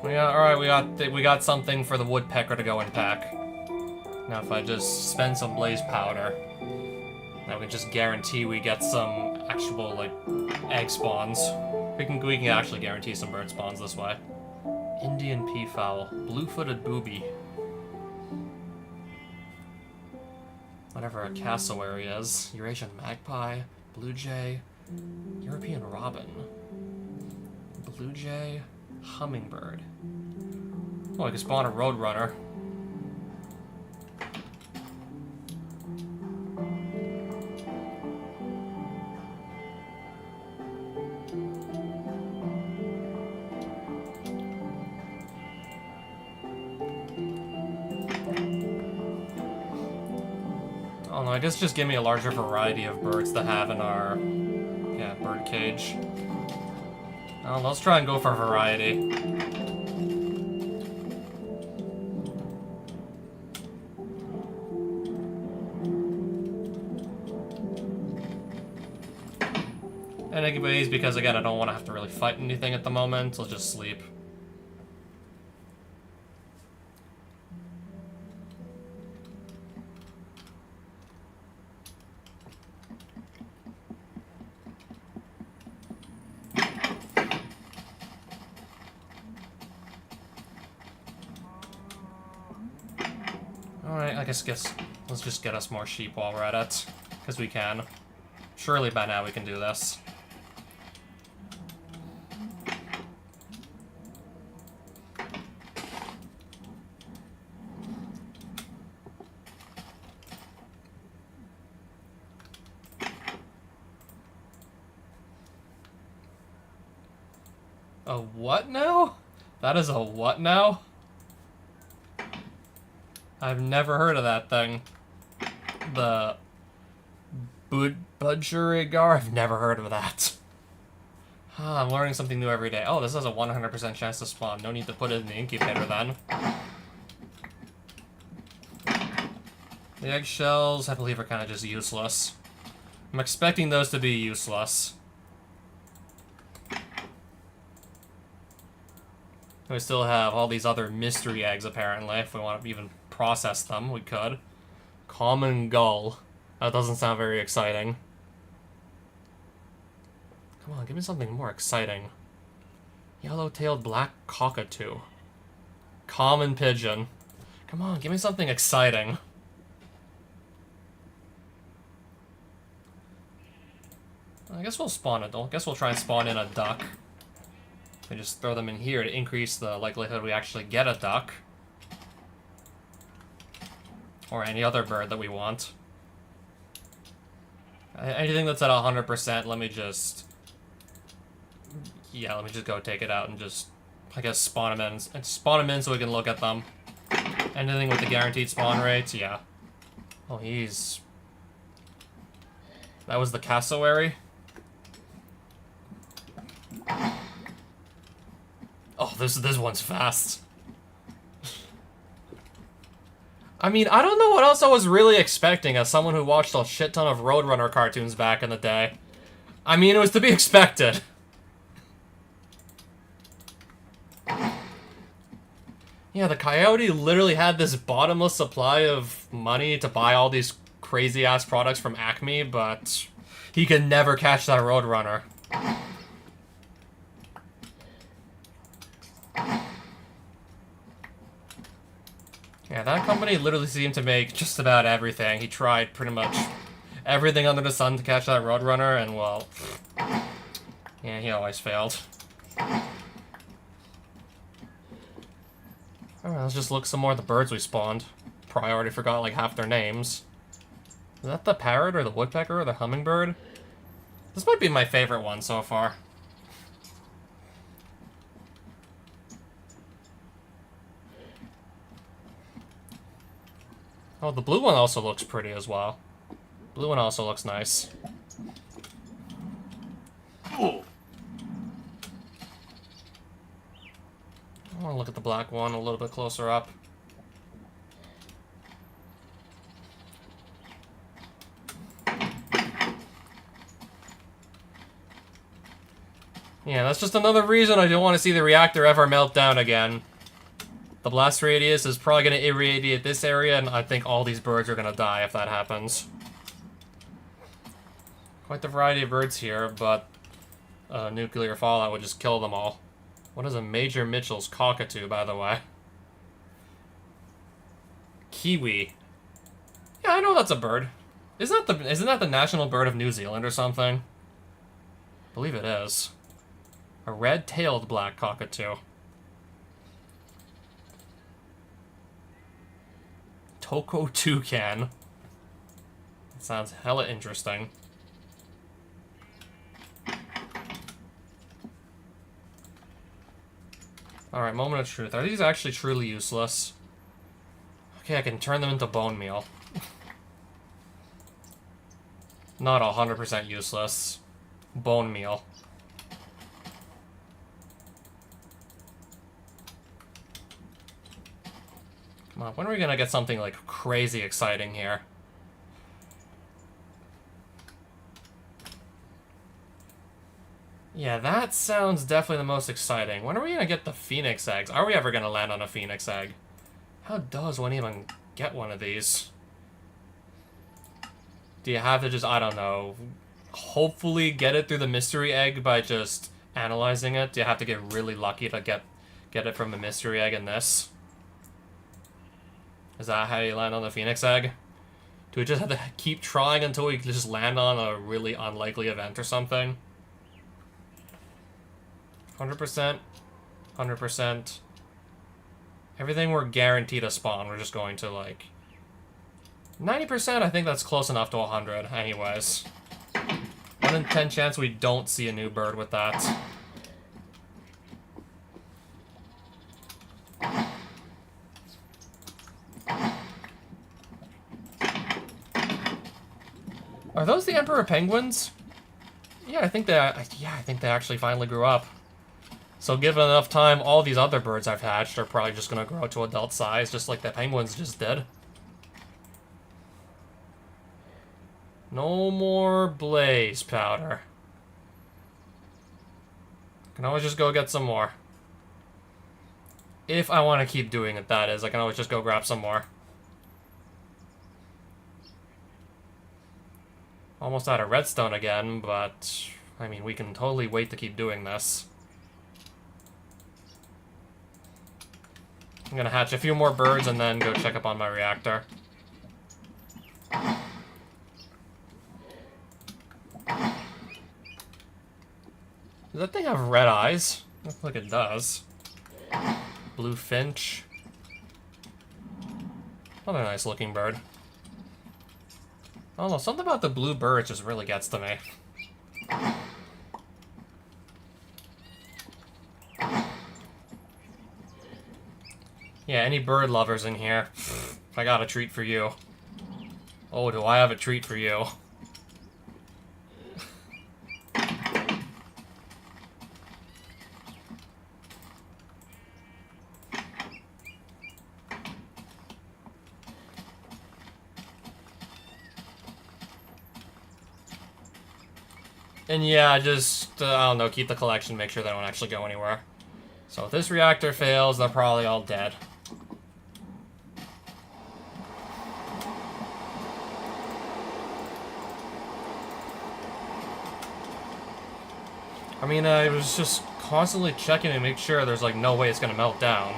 Yeah, alright, we got something for the woodpecker to go and pack. Now if I just spend some blaze powder, now we can just guarantee we get some actual like egg spawns. We can actually guarantee some bird spawns this way. Indian peafowl, blue-footed booby. Whatever a cassowary is. Eurasian magpie, blue jay, European robin, blue jay, hummingbird. Oh, I can spawn a roadrunner. I guess just give me a larger variety of birds to have in our, bird cage. Well, let's try and go for variety. And anyways, because again, I don't want to have to really fight anything at the moment, I'll just sleep. Alright, I guess let's just get us more sheep while we're at it. Because we can. Surely by now we can do this. A what now? That is a what now? I've never heard of that thing. The Budgerigar? I've never heard of that. I'm learning something new every day. Oh, this has a 100% chance to spawn. No need to put it in the incubator then. The eggshells, I believe, are kind of just useless. I'm expecting those to be useless. We still have all these other mystery eggs, apparently. If we want to even process them, we could. Common gull. That doesn't sound very exciting. Come on, give me something more exciting. Yellow-tailed black cockatoo. Common pigeon. Come on, give me something exciting. I guess we'll spawn it, though. I guess we'll try and spawn in a duck. We just throw them in here to increase the likelihood we actually get a duck. Or any other bird that we want. Anything that's at 100%, let me just... Yeah, let me just go take it out and just, I guess, spawn them in. And spawn them in so we can look at them. Anything with the guaranteed spawn rates, yeah. Oh, he's... That was the cassowary? Oh, this one's fast. I mean, I don't know what else I was really expecting as someone who watched a shit ton of Roadrunner cartoons back in the day. I mean, it was to be expected. Yeah, the coyote literally had this bottomless supply of money to buy all these crazy-ass products from Acme, but he could never catch that Roadrunner. Yeah, that company literally seemed to make just about everything. He tried pretty much everything under the sun to catch that Roadrunner, and well... Yeah, he always failed. Alright, let's just look some more at the birds we spawned. Probably already forgot like half their names. Is that the parrot or the woodpecker or the hummingbird? This might be my favorite one so far. Oh, the blue one also looks pretty as well. Blue one also looks nice. I want to look at the black one a little bit closer up. Yeah, that's just another reason I don't want to see the reactor ever melt down again. The blast radius is probably going to irradiate this area, and I think all these birds are going to die if that happens. Quite the variety of birds here, but nuclear fallout would just kill them all. What is a Major Mitchell's cockatoo, by the way? Kiwi. Yeah, I know that's a bird. Isn't that the national bird of New Zealand or something? I believe it is. A red-tailed black cockatoo. Toko toucan. That sounds hella interesting. Alright, moment of truth. Are these actually truly useless? Okay, I can turn them into bone meal. Not 100% useless. Bone meal. Come on, when are we gonna get something, like, crazy exciting here? Yeah, that sounds definitely the most exciting. When are we gonna get the phoenix eggs? Are we ever gonna land on a phoenix egg? How does one even get one of these? Do you have to just, I don't know, hopefully get it through the mystery egg by just analyzing it? Do you have to get really lucky to get it from the mystery egg in this? Is that how you land on the phoenix egg? Do we just have to keep trying until we just land on a really unlikely event or something? 100%. 100%. Everything we're guaranteed to spawn, we're just going to, like... 90%, I think that's close enough to 100, anyways. 1 in 10 chance we don't see a new bird with that. Are those the Emperor Penguins? Yeah, I think they actually finally grew up. So given enough time, all these other birds I've hatched are probably just gonna grow to adult size, just like the penguins just did. No more blaze powder. Can always just go get some more. If I want to keep doing it, that is. I can always just go grab some more. Almost out of redstone again, but... I mean, we can totally wait to keep doing this. I'm gonna hatch a few more birds and then go check up on my reactor. Does that thing have red eyes? Looks like it does. Blue finch. Another nice looking bird. I don't know, something about the blue bird just really gets to me. Yeah, any bird lovers in here? I got a treat for you. Oh, do I have a treat for you? And yeah, just, I don't know, keep the collection, make sure they don't actually go anywhere. So if this reactor fails, they're probably all dead. I mean, I was just constantly checking to make sure there's like no way it's gonna melt down.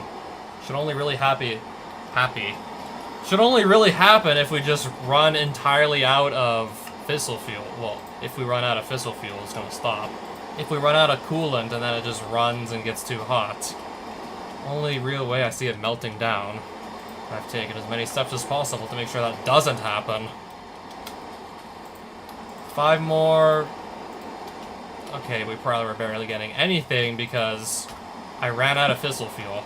Should only really Should only really happen if we just run entirely out of fissile fuel. Well, if we run out of fissile fuel, it's gonna stop. If we run out of coolant and then it just runs and gets too hot. Only real way I see it melting down. I've taken as many steps as possible to make sure that doesn't happen. 5 more... Okay, we probably were barely getting anything because I ran out of fissile fuel.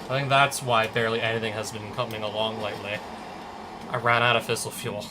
I think that's why barely anything has been coming along lately. I ran out of fissile fuel.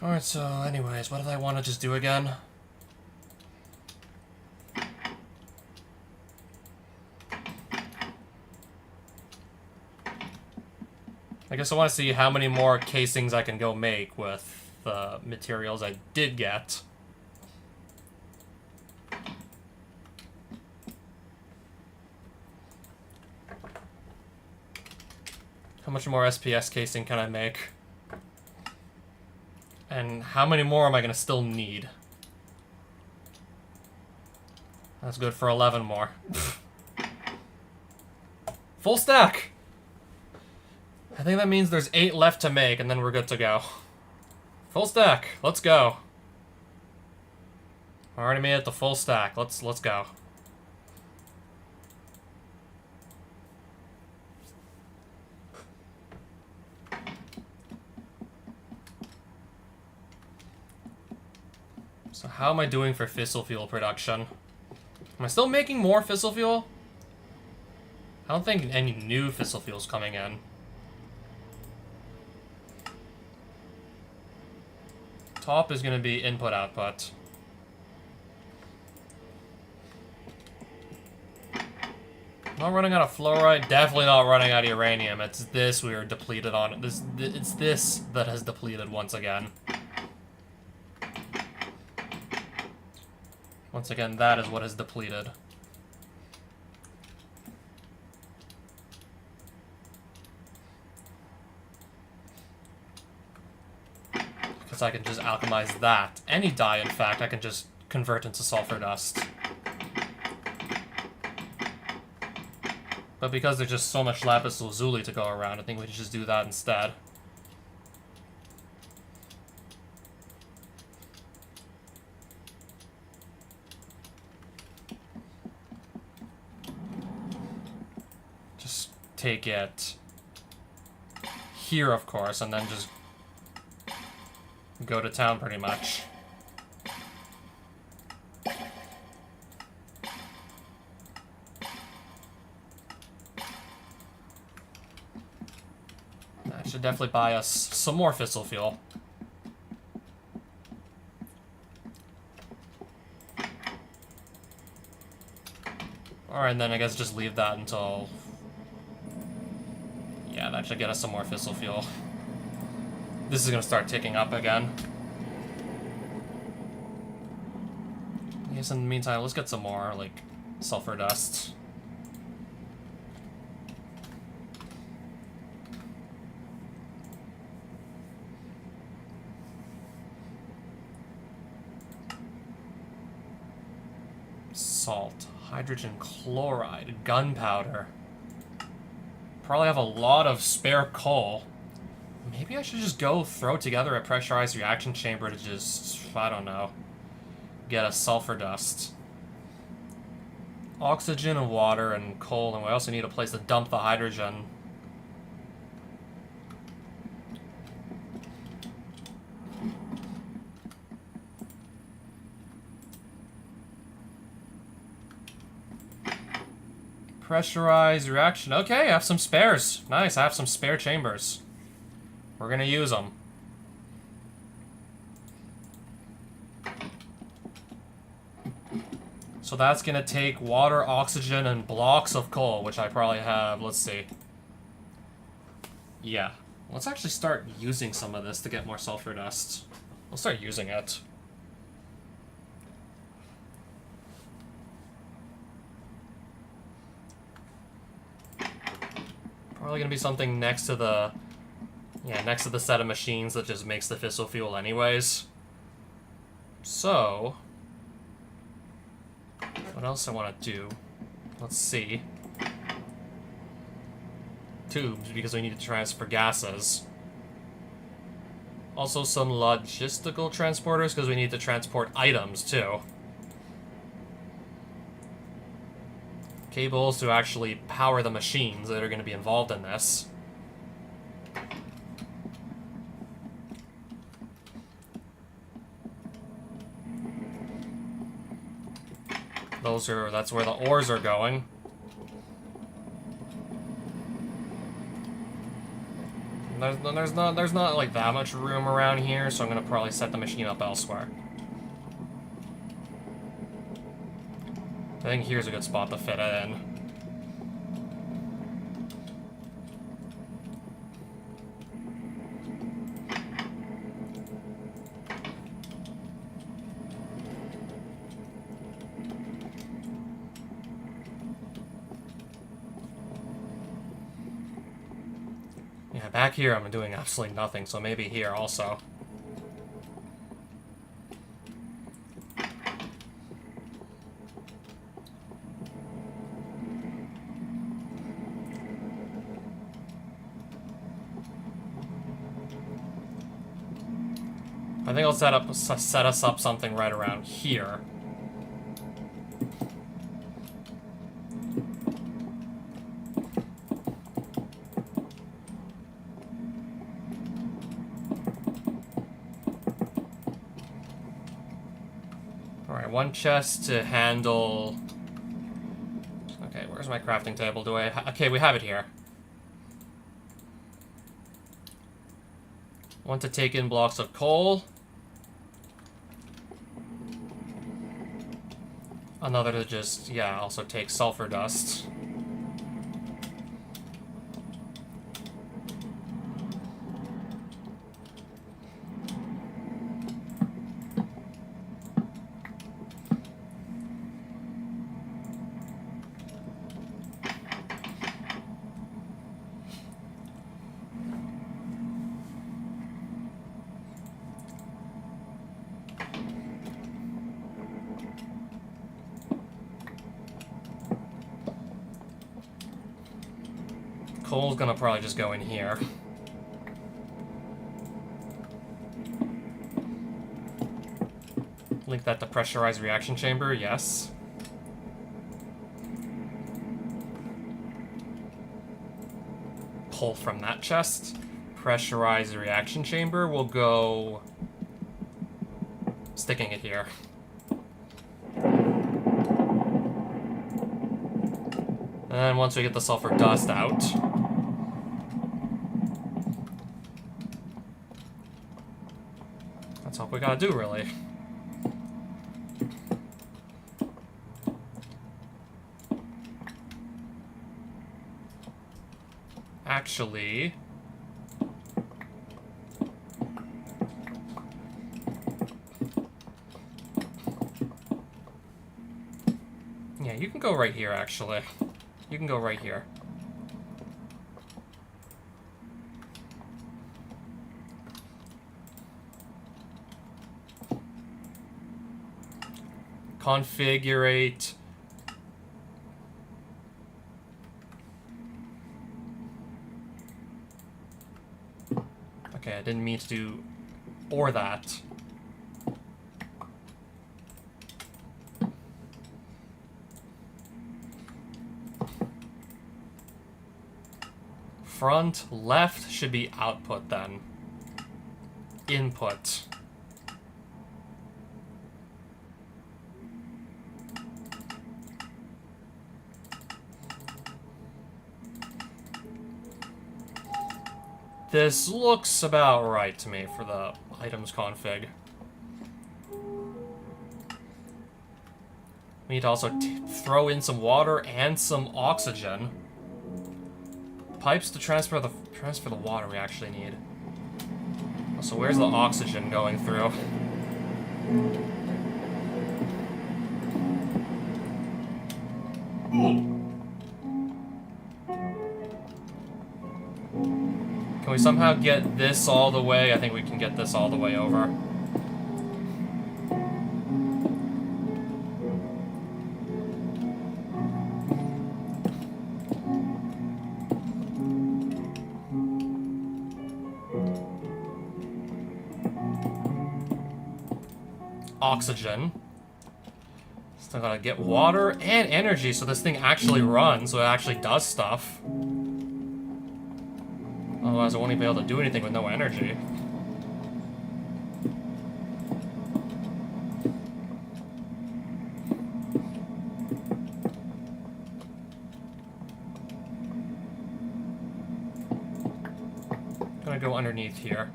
Alright, so anyways, what did I want to just do again? I guess I want to see how many more casings I can go make with the materials I did get. How much more SPS casing can I make? And how many more am I gonna still need? That's good for 11 more. Full stack! I think that means there's 8 left to make, and then we're good to go. Full stack, let's go. I already made it to full stack, let's go. So how am I doing for fissile fuel production? Am I still making more fissile fuel? I don't think any new fissile fuel's coming in. Top is going to be input-output. Not running out of fluoride, definitely not running out of uranium. It's this we are depleted on. It's this that has depleted once again. Once again, that is what is depleted. Because I can just alchemize that. Any dye, in fact, I can just convert into sulfur dust. But because there's just so much lapis lazuli to go around, I think we should just do that instead. Just take it here, of course, and then just go to town pretty much. I should definitely buy us some more fissile fuel. Alright, and then I guess just leave that until... Yeah, that should get us some more fissile fuel. This is gonna start ticking up again. I guess in the meantime, let's get some more, like, sulfur dust. Salt, hydrogen chloride, gunpowder. Probably have a lot of spare coal. Maybe I should just go throw together a pressurized reaction chamber to just, I don't know, get a sulfur dust. Oxygen and water and coal, and we also need a place to dump the hydrogen. Pressurized reaction. Okay, I have some spares. Nice, I have some spare chambers. We're gonna use them. So that's gonna take water, oxygen, and blocks of coal, which I probably have, let's see. Yeah. Let's actually start using some of this to get more sulfur dust. We'll start using it. Probably gonna be something next to the... Yeah, next to the set of machines that just makes the fissile fuel anyways. So... What else I want to do? Let's see. Tubes, because we need to transfer gases. Also some logistical transporters, because we need to transport items, too. Cables to actually power the machines that are going to be involved in this. That's where the ores are going. There's not like that much room around here, so I'm gonna probably set the machine up elsewhere. I think here's a good spot to fit it in. Yeah, back here I'm doing absolutely nothing, so maybe here also. I think I'll set us up something right around here. Alright, one chest to handle... Okay, where's my crafting table? Okay, we have it here. One to take in blocks of coal. Another to just, yeah, also take sulfur dust. Coal's gonna probably just go in here. Link that to pressurized reaction chamber, yes. Pull from that chest. Pressurized reaction chamber will go... sticking it here. And then once we get the sulfur dust out... that's all we gotta do, really. Actually... yeah, you can go right here, actually. You can go right here. Configurate. Okay, I didn't mean to do or that. Front left should be output then. Input. This looks about right to me for the items config. We need to also throw in some water and some oxygen. Pipes to transfer the water we actually need. So where's the oxygen going through? Can we somehow get this all the way? I think we can get this all the way over. Oxygen. Still gotta get water and energy so this thing actually runs, so it actually does stuff. Otherwise I won't even be able to do anything with no energy. Gonna go underneath here.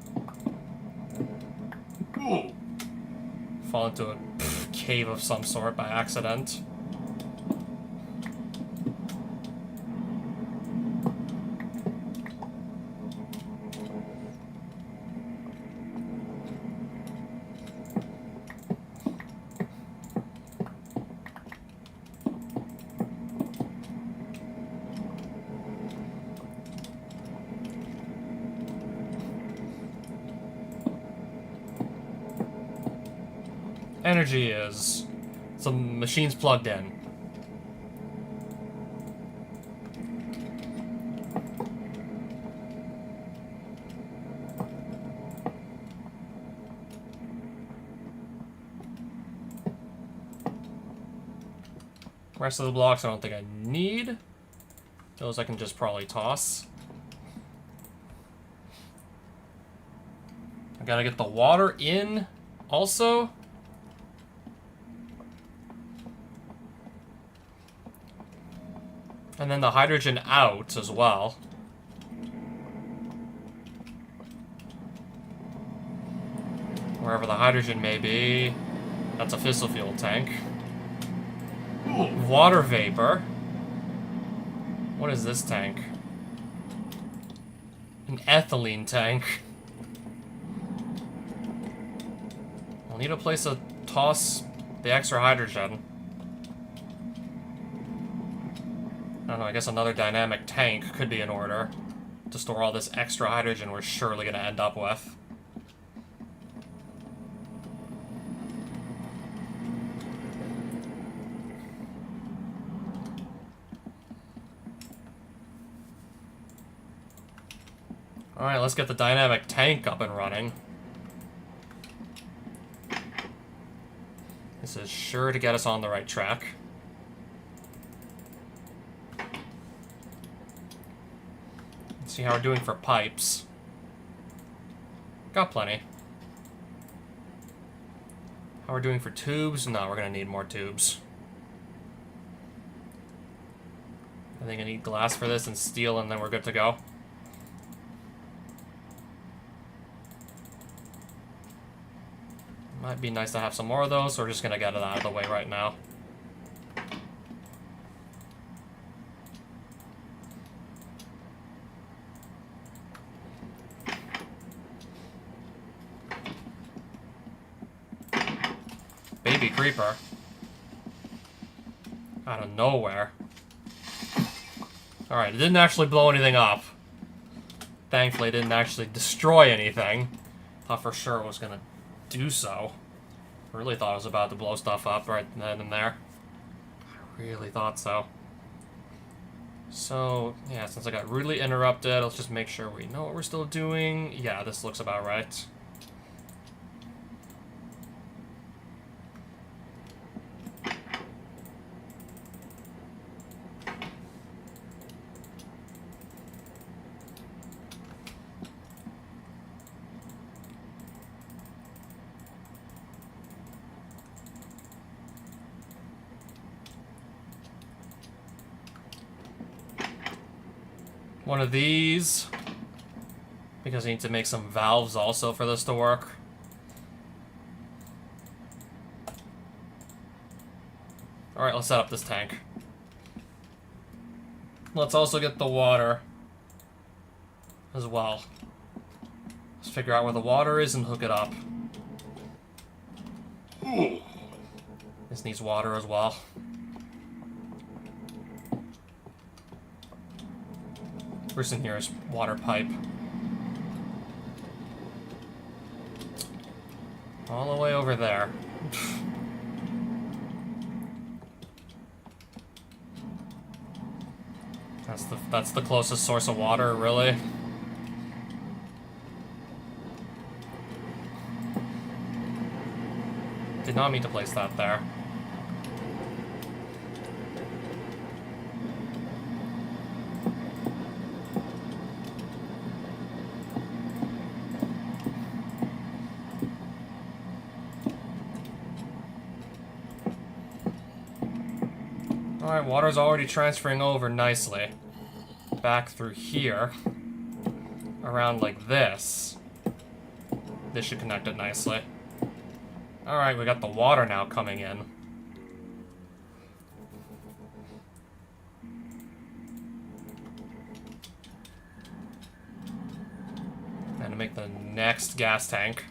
Fall into a cave of some sort by accident. Energy is some machines plugged in. Rest of the blocks I don't think I need. Those I can just probably toss. I gotta get the water in also. And then the hydrogen out as well. Wherever the hydrogen may be. That's a fissile fuel tank. Water vapor. What is this tank? An ethylene tank. I'll need a place to toss the extra hydrogen. I don't know, I guess another dynamic tank could be in order to store all this extra hydrogen we're surely going to end up with. Alright, let's get the dynamic tank up and running. This is sure to get us on the right track. Let's see how we're doing for pipes. Got plenty. How we're doing for tubes? No, we're gonna need more tubes. I think I need glass for this and steel, and then we're good to go. Might be nice to have some more of those, so we're just gonna get it out of the way right now. Baby creeper. Out of nowhere. Alright, it didn't actually blow anything up. Thankfully, it didn't actually destroy anything. Thought for sure it was gonna do so. Really thought it was about to blow stuff up right then and there. I really thought so. So, yeah, since I got rudely interrupted, let's just make sure we know what we're still doing. Yeah, this looks about right. One of these, because I need to make some valves also for this to work. Alright, let's set up this tank. Let's also get the water as well. Let's figure out where the water is and hook it up. This needs water as well. First in here is water pipe. All the way over there. That's the closest source of water, really. Did not mean to place that there. Alright, water's already transferring over nicely. Back through here. Around like this. This should connect it nicely. Alright, we got the water now coming in. And to make the next gas tank.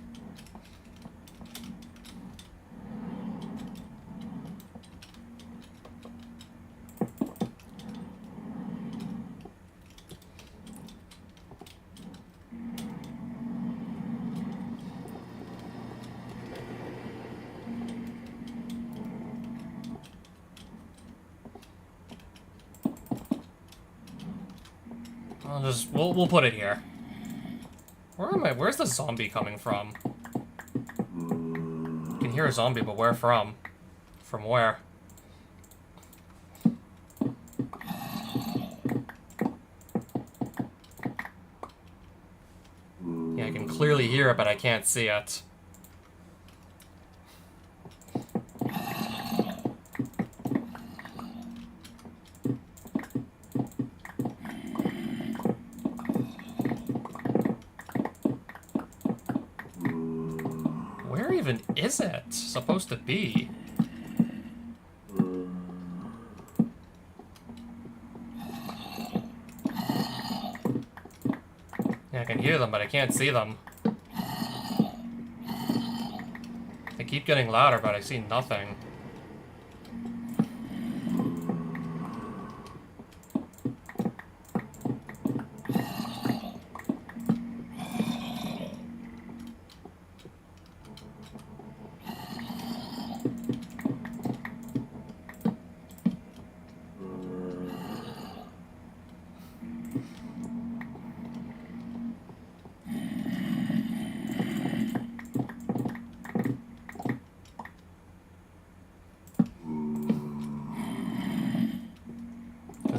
We'll put it here. Where am I? Where's the zombie coming from? You can hear a zombie, but where from? From where? Yeah, I can clearly hear it, but I can't see it. Is it supposed to be? Yeah, I can hear them, but I can't see them. They keep getting louder, but I see nothing.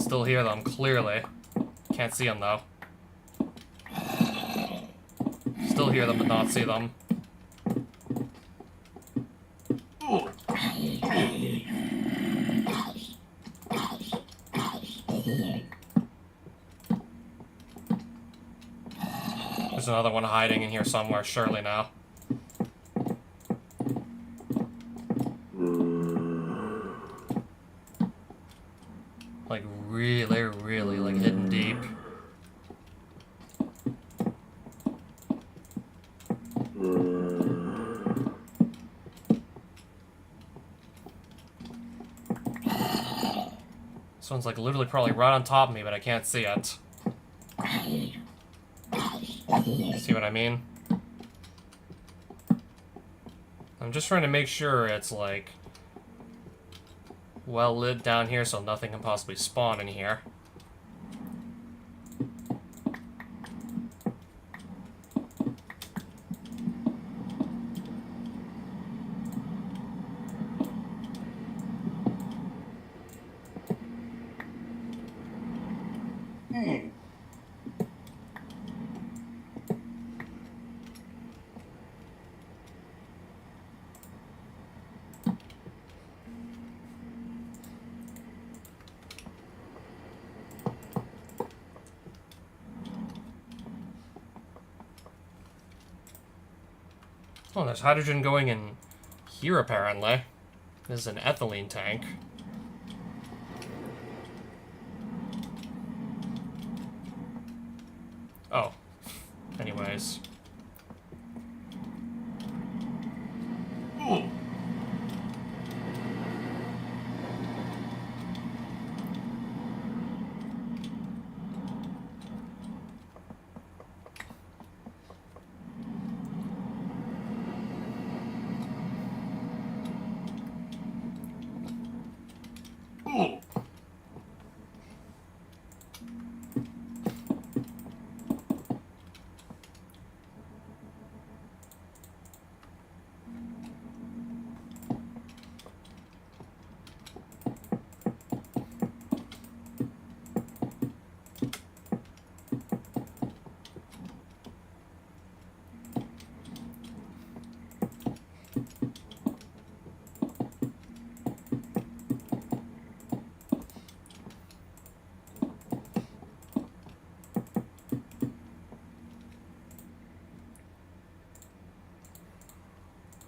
can still hear them, clearly. Can't see them, though. Still hear them, but not see them. There's another one hiding in here somewhere, surely now. Like, really, really, like, hidden deep. This one's, like, literally probably right on top of me, but I can't see it. See what I mean? I'm just trying to make sure it's, like, well lit down here so nothing can possibly spawn in here. Oh, there's hydrogen going in here, apparently. This is an ethylene tank. Oh. Anyways.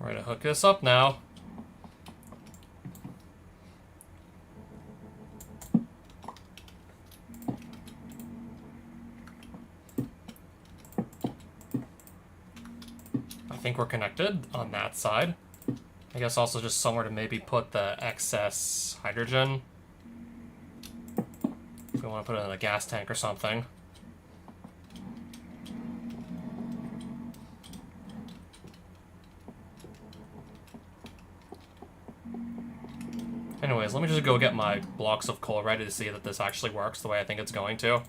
We're gonna hook this up now. I think we're connected on that side. I guess also just somewhere to maybe put the excess hydrogen. If we want to put it in a gas tank or something. Anyways, let me just go get my blocks of coal ready to see that this actually works the way I think it's going to.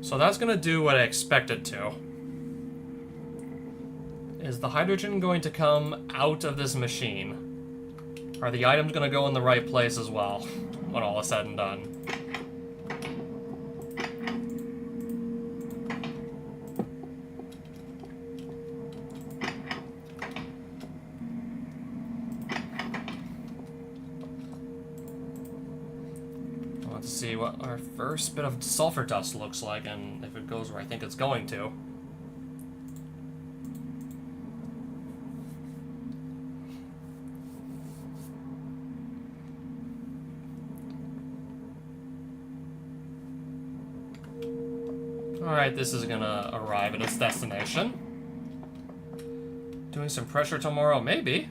So that's gonna do what I expect it to. Is the hydrogen going to come out of this machine? Are the items gonna go in the right place as well, when all is said and done? To see what our first bit of sulfur dust looks like and if it goes where I think it's going to. Alright, this is gonna arrive at its destination. Doing some pressure tomorrow, maybe.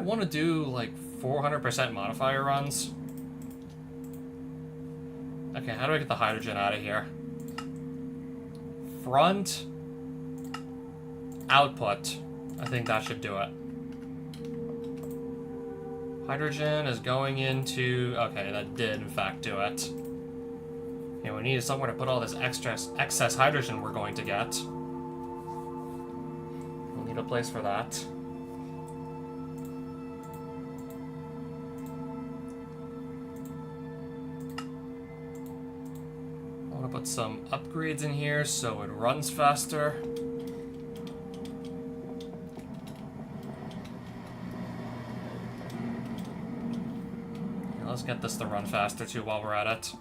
want to do like 400% modifier runs. Okay, how do I get the hydrogen out of here? Front. Output. I think that should do it. Hydrogen is going into... Okay, that did in fact do it. Yeah, we need somewhere to put all this excess hydrogen we're going to get. We'll need a place for that. I want to put some upgrades in here so it runs faster. Yeah, let's get this to run faster too while we're at it.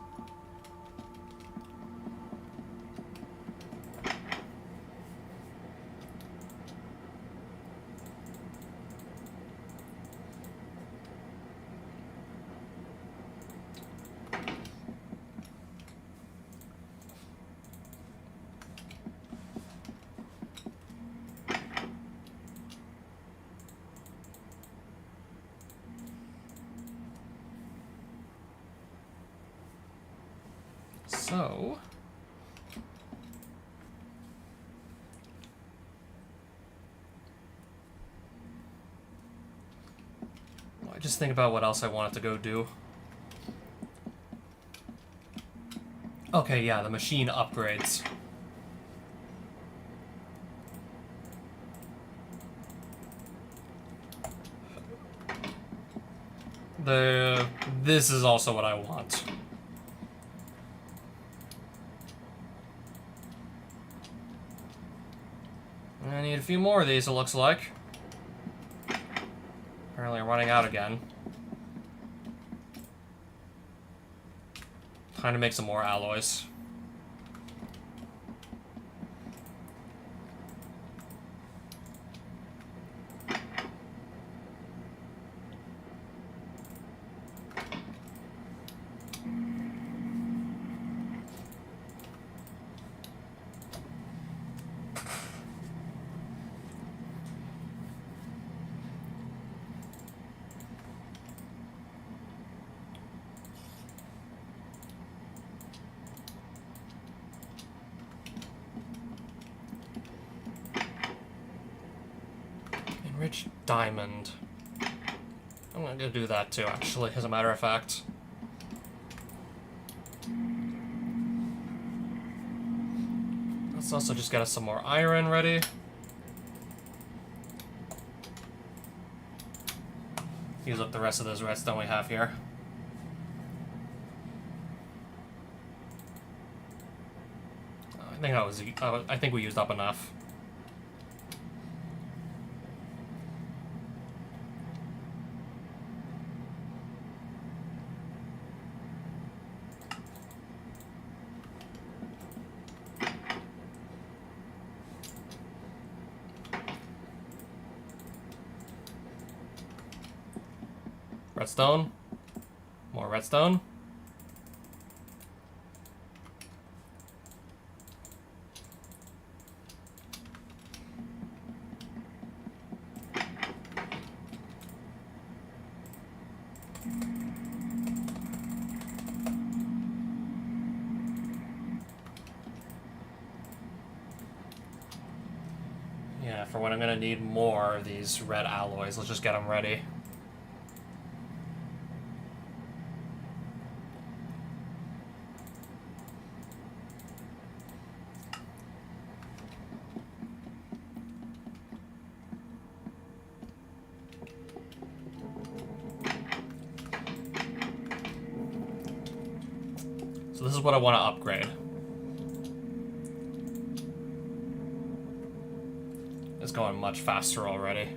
So, I just think about what else I wanted to go do. Okay, yeah, the machine upgrades. This is also what I want. I need a few more of these, it looks like. Apparently I'm running out again. Time to make some more alloys. Enriched diamond. I'm gonna do that too, actually, as a matter of fact. Let's also just get us some more iron ready. Use up the rest of this redstone we have here. I think we used up enough. Redstone. More redstone. Yeah, for when I'm gonna need more of these red alloys, let's just get them ready. So this is what I want to upgrade. It's going much faster already.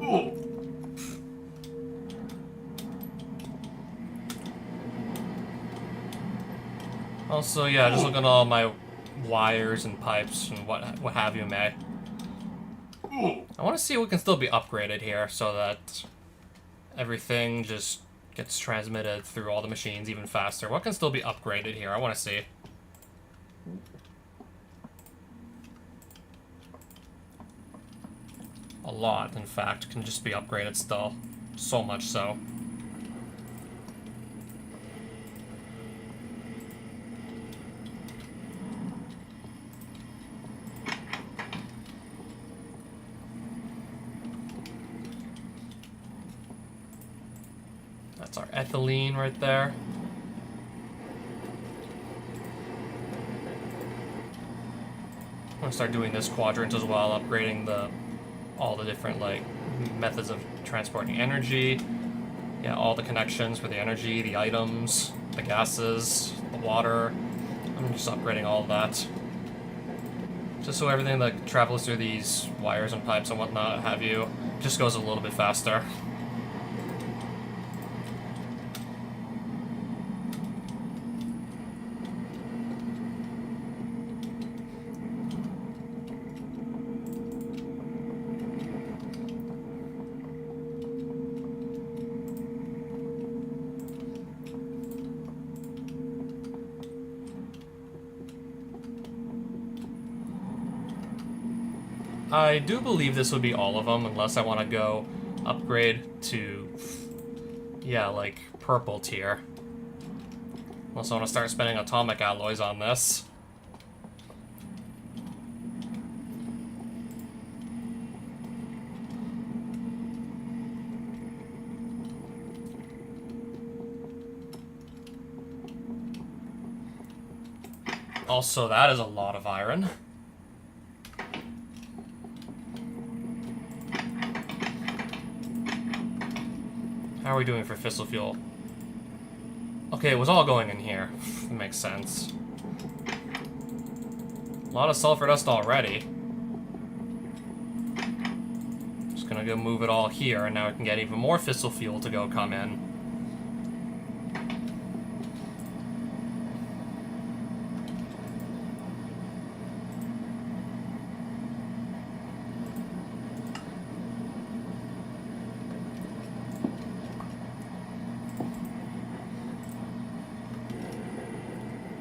Ooh. Also, yeah, just look at all my wires and pipes and what have you may. I want to see what can still be upgraded here so that everything just gets transmitted through all the machines even faster. What can still be upgraded here? I want to see. A lot, in fact, can just be upgraded still. So much so. That's our ethylene right there. I'm gonna start doing this quadrant as well, upgrading all the different like methods of transporting energy. Yeah, all the connections for the energy, the items, the gases, the water. I'm just upgrading all of that. Just so everything that travels through these wires and pipes and whatnot have you just goes a little bit faster. I do believe this would be all of them, unless I want to go upgrade to, yeah, like purple tier. Unless I want to start spending atomic alloys on this. Also, that is a lot of iron. How are we doing for fissile fuel? Okay, it was all going in here. Makes sense. A lot of sulfur dust already. Just gonna go move it all here, and now we can get even more fissile fuel to go come in.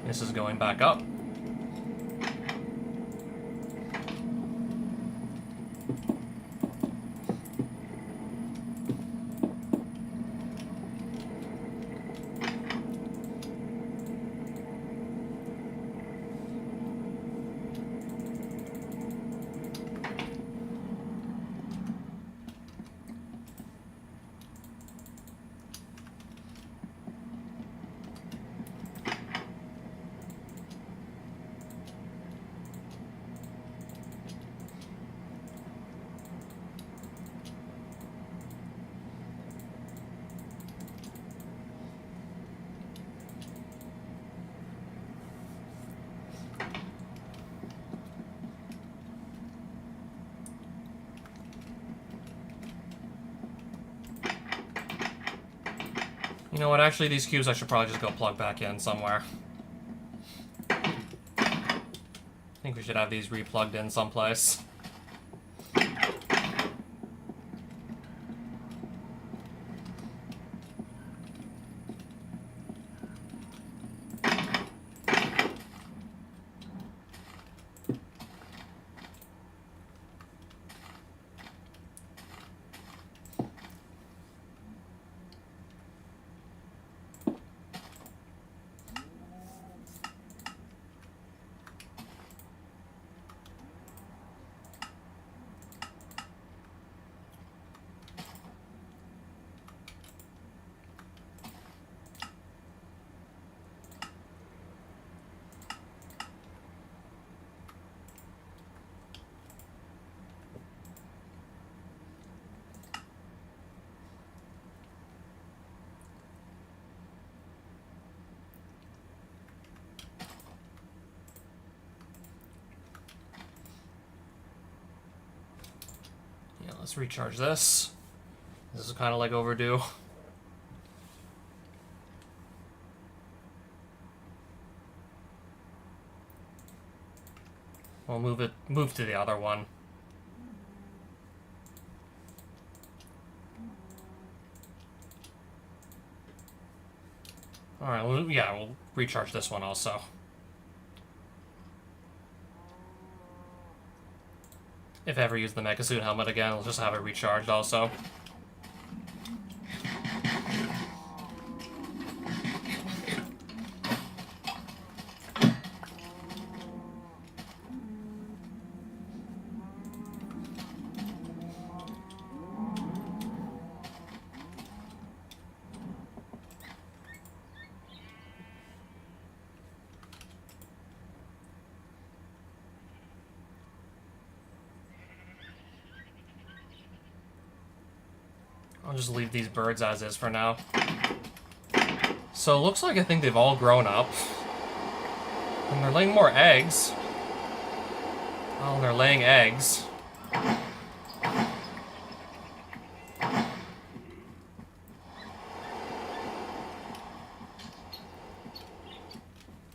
This is going back up. You know what, actually these cubes I should probably just go plug back in somewhere. I think we should have these replugged in someplace. Let's recharge this. This is kind of like overdue. We'll move to the other one. Alright, well, yeah, we'll recharge this one also. if I ever use the Mecha Suit helmet again, I'll just have it recharged also. I'll just leave these birds as is for now. So it looks like I think they've all grown up. And they're laying more eggs. Oh, they're laying eggs.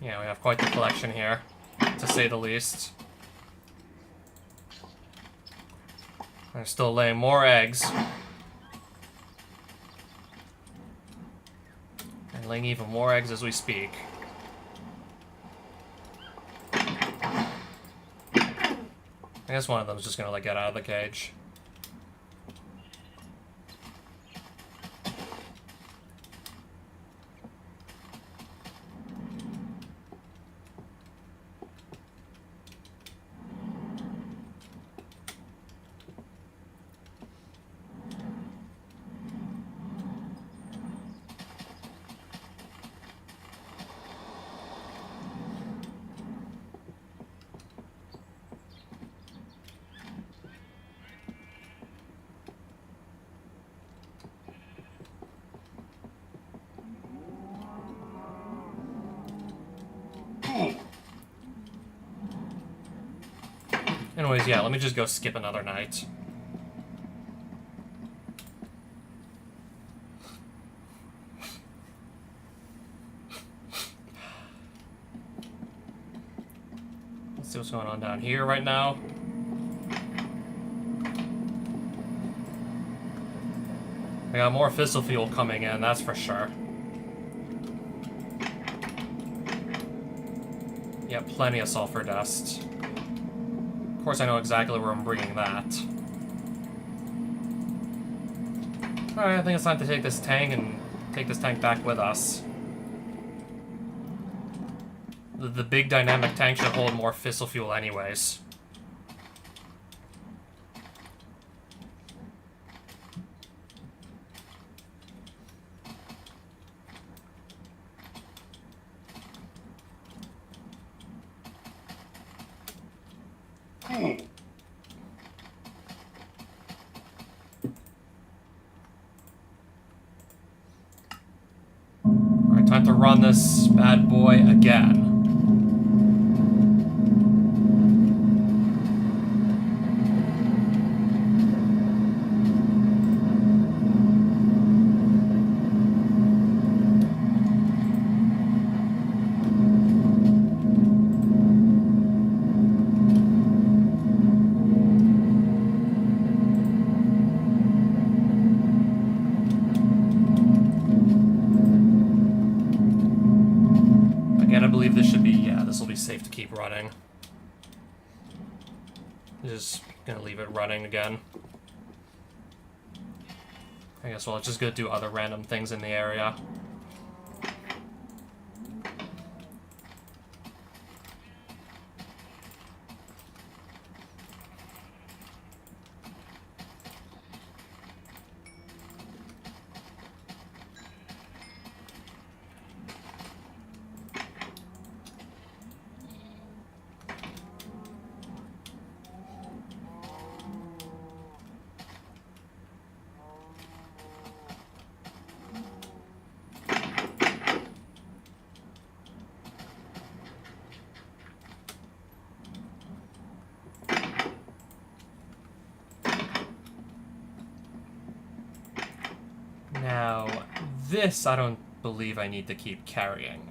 Yeah, we have quite the collection here, to say the least. They're still laying more eggs. And laying even more eggs as we speak. I guess one of them's just gonna like get out of the cage. Anyways, yeah, let me just go skip another night. Let's see what's going on down here right now. I got more fissile fuel coming in, that's for sure. Yeah, plenty of sulfur dust. Of course I know exactly where I'm bringing that. Alright, I think it's time to take this tank and take this tank back with us. The big dynamic tank should hold more fissile fuel anyways. Alright, time to run this bad boy again. Safe to keep running. Just gonna leave it running again. I guess we'll just go do other random things in the area. Now, this I don't believe I need to keep carrying.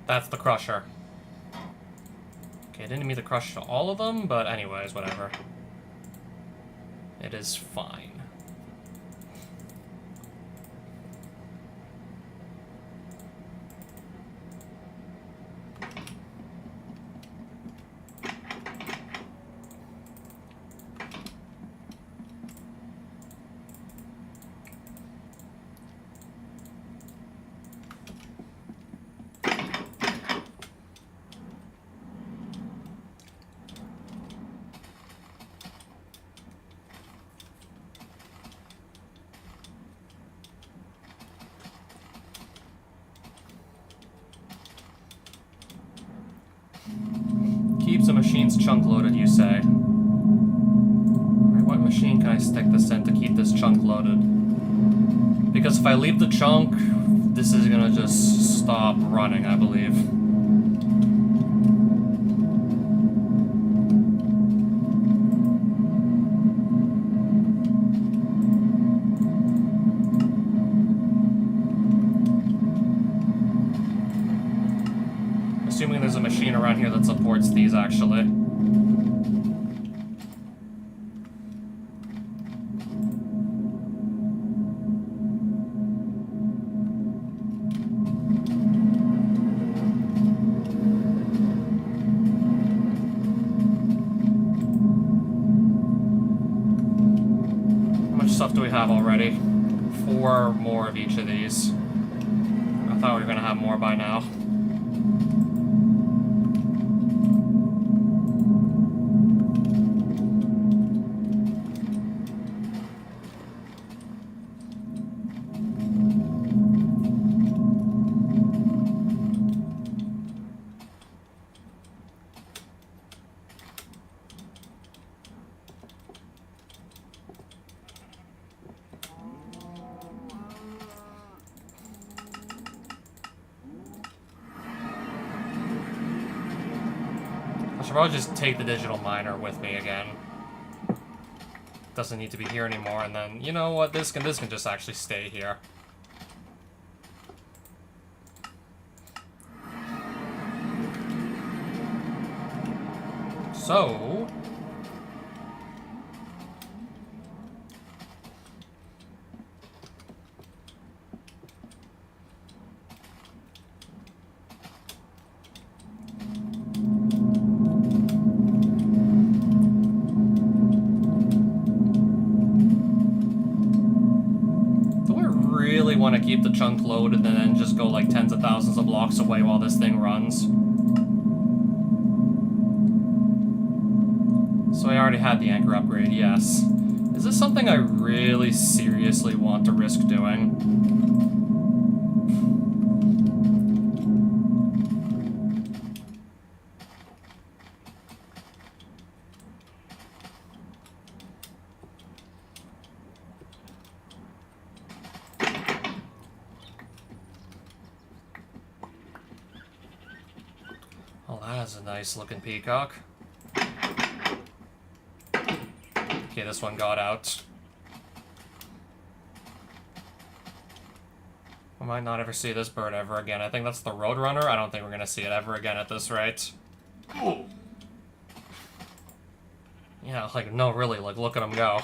That's the crusher. Okay, I didn't mean to crush all of them, but anyways, whatever. It is fine. Keeps the machines chunk loaded, you say. Alright, what machine can I stick this in to keep this chunk loaded? Because if I leave the chunk, this is gonna just stop running, I believe. Assuming there's a machine around here that supports these, actually. How much stuff do we have already? 4 more of each of these. I thought we were gonna have more by now. I should probably just take the digital miner with me again. Doesn't need to be here anymore, and then, you know what, this can just actually stay here. So... want to keep the chunk loaded and then just go like tens of thousands of blocks away while this thing runs. So I already had the anchor upgrade, yes. Is this something I really seriously want to risk doing? That's a nice looking peacock. Okay, this one got out. I might not ever see this bird ever again. I think that's the Roadrunner. I don't think we're gonna see it ever again at this rate. Ooh. Yeah, like, no, really, like, look at him go.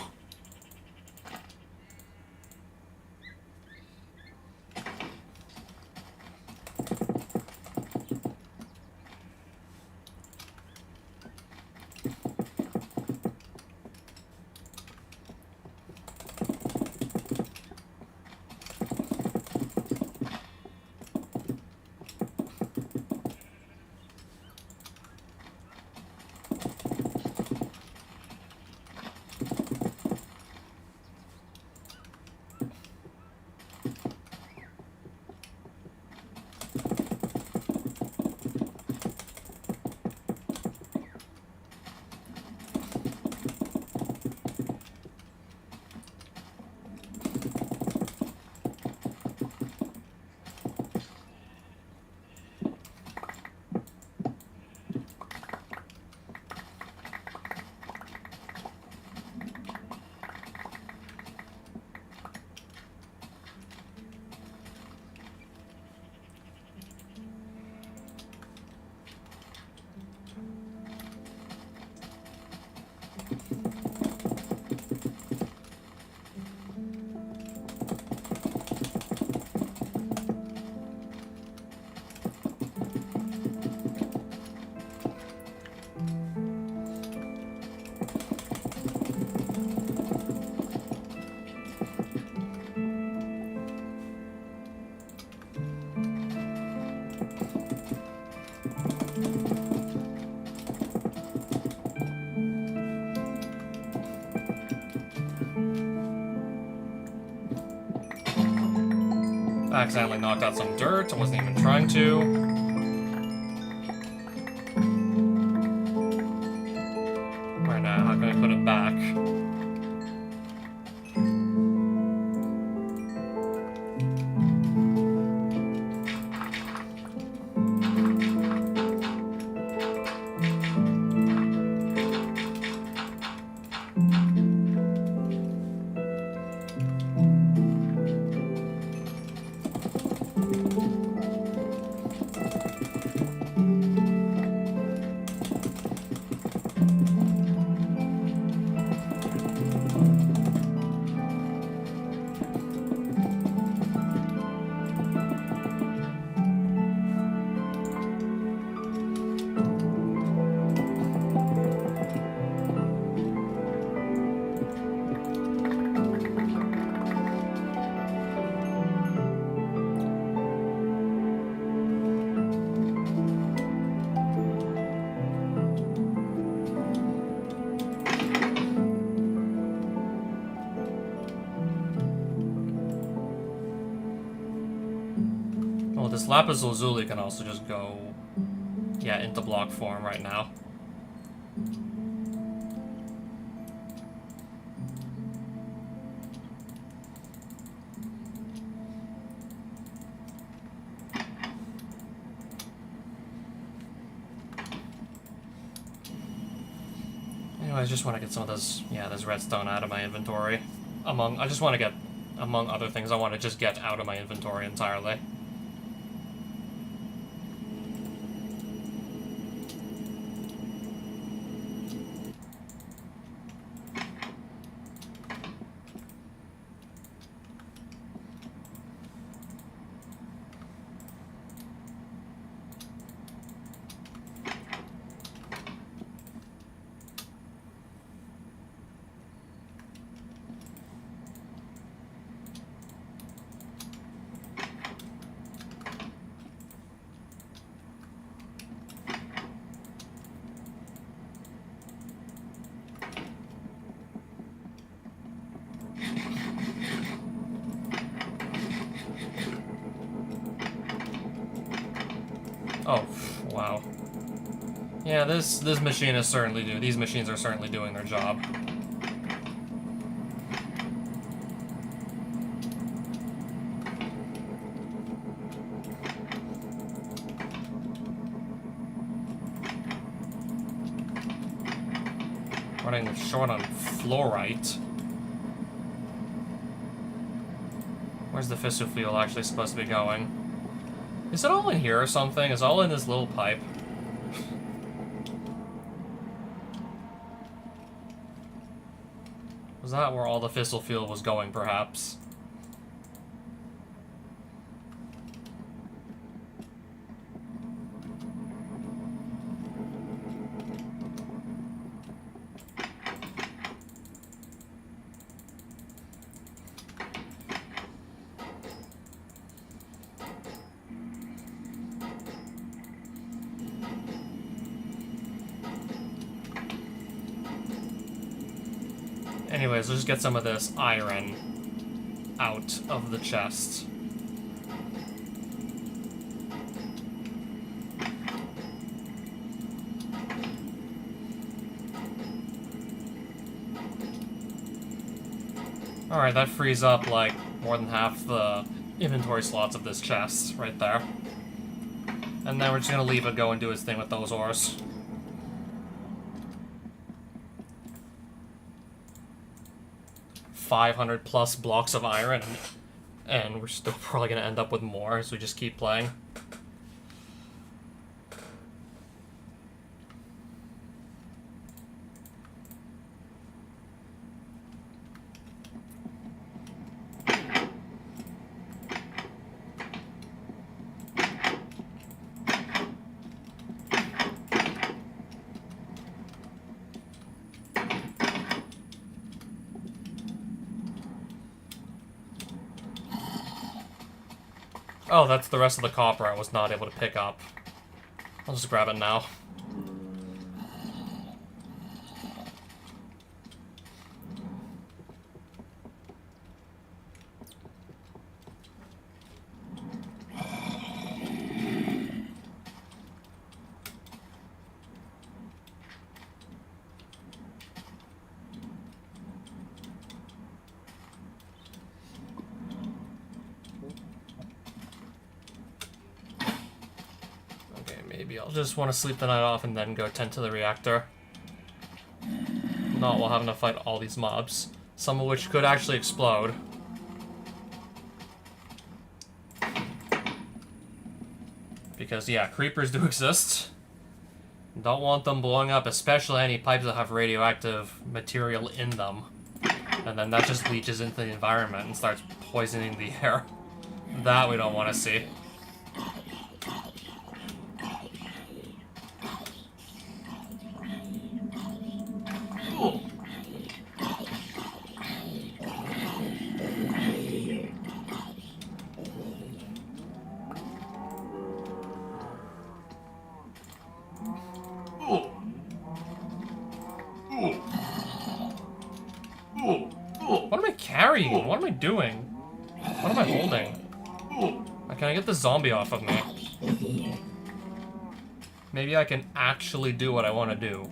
I accidentally knocked out some dirt. I wasn't even trying to. Right now, how can I put it back? This Lapis Lazuli can also just go, yeah, into block form right now. Anyway, I just want to get some of those, yeah, this redstone out of my inventory. I just want to get, among other things, I want to just get out of my inventory entirely. Oh, wow. Yeah, this machine is certainly doing. These machines are certainly doing their job. Running short on fluorite. Where's the fissile fuel actually supposed to be going? Is it all in here or something? Is it all in this little pipe? Was that where all the fissile fuel was going, perhaps? Anyways, let's just get some of this iron out of the chest. Alright, that frees up, like, more than half the inventory slots of this chest right there. And then we're just gonna leave it go and do its thing with those ores. +500 blocks of iron, and we're still probably gonna end up with more as we just keep playing. Oh, that's the rest of the copper I was not able to pick up. I'll just grab it now. Maybe I'll just want to sleep the night off and then go tend to the reactor. Not while having to fight all these mobs, some of which could actually explode. Because, yeah, creepers do exist. Don't want them blowing up, especially any pipes that have radioactive material in them. And then that just leaches into the environment and starts poisoning the air. That we don't want to see. What am I carrying? What am I doing? What am I holding? Can I get the zombie off of me? Maybe I can actually do what I want to do.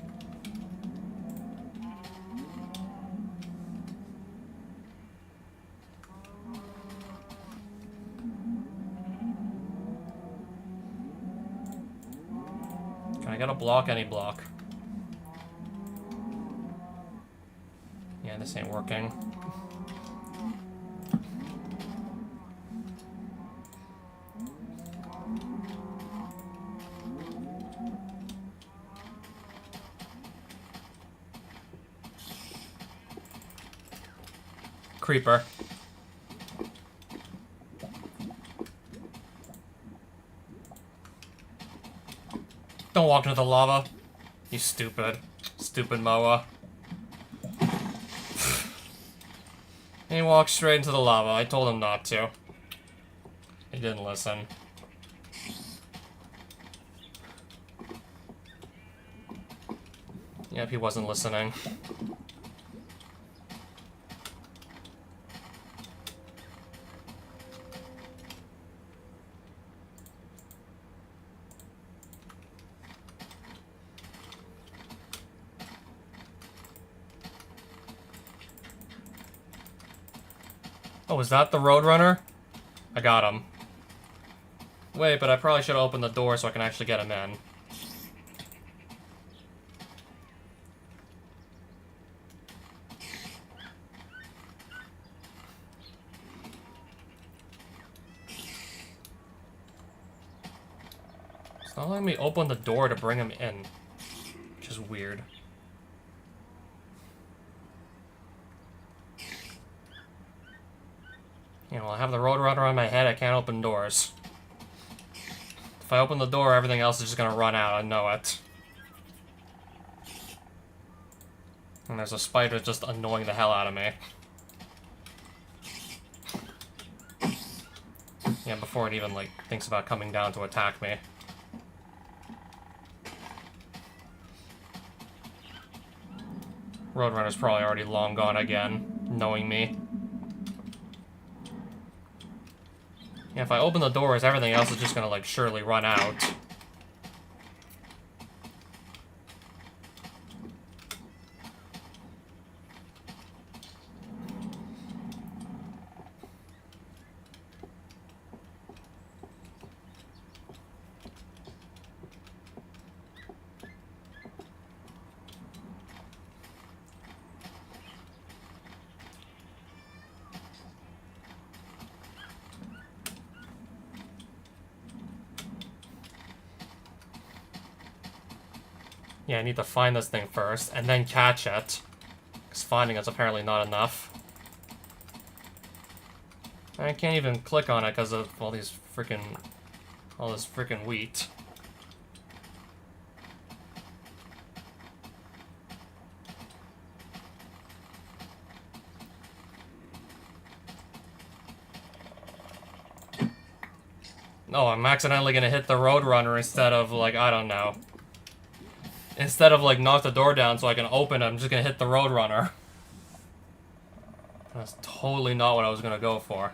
Can I get a block? Any block? Yeah, this ain't working. Creeper. Don't walk into the lava. You stupid. Stupid Moa. He walked straight into the lava. I told him not to. He didn't listen. Yep, he wasn't listening. Oh, is that the Roadrunner? I got him. Wait, but I probably should open the door so I can actually get him in. It's not letting me open the door to bring him in, which is weird. You know, I have the Roadrunner on my head, I can't open doors. If I open the door, everything else is just gonna run out, I know it. And there's a spider just annoying the hell out of me. Yeah, before it even, like, thinks about coming down to attack me. Roadrunner's probably already long gone again, knowing me. Yeah, if I open the doors, everything else is just gonna, like, surely run out. Yeah, I need to find this thing first, and then catch it. Because finding it's apparently not enough. I can't even click on it because of all this freaking wheat. Oh, I'm accidentally gonna hit the Roadrunner instead of, like, I don't know. Instead of, like, knock the door down so I can open it, I'm just gonna hit the Roadrunner. That's totally not what I was gonna go for.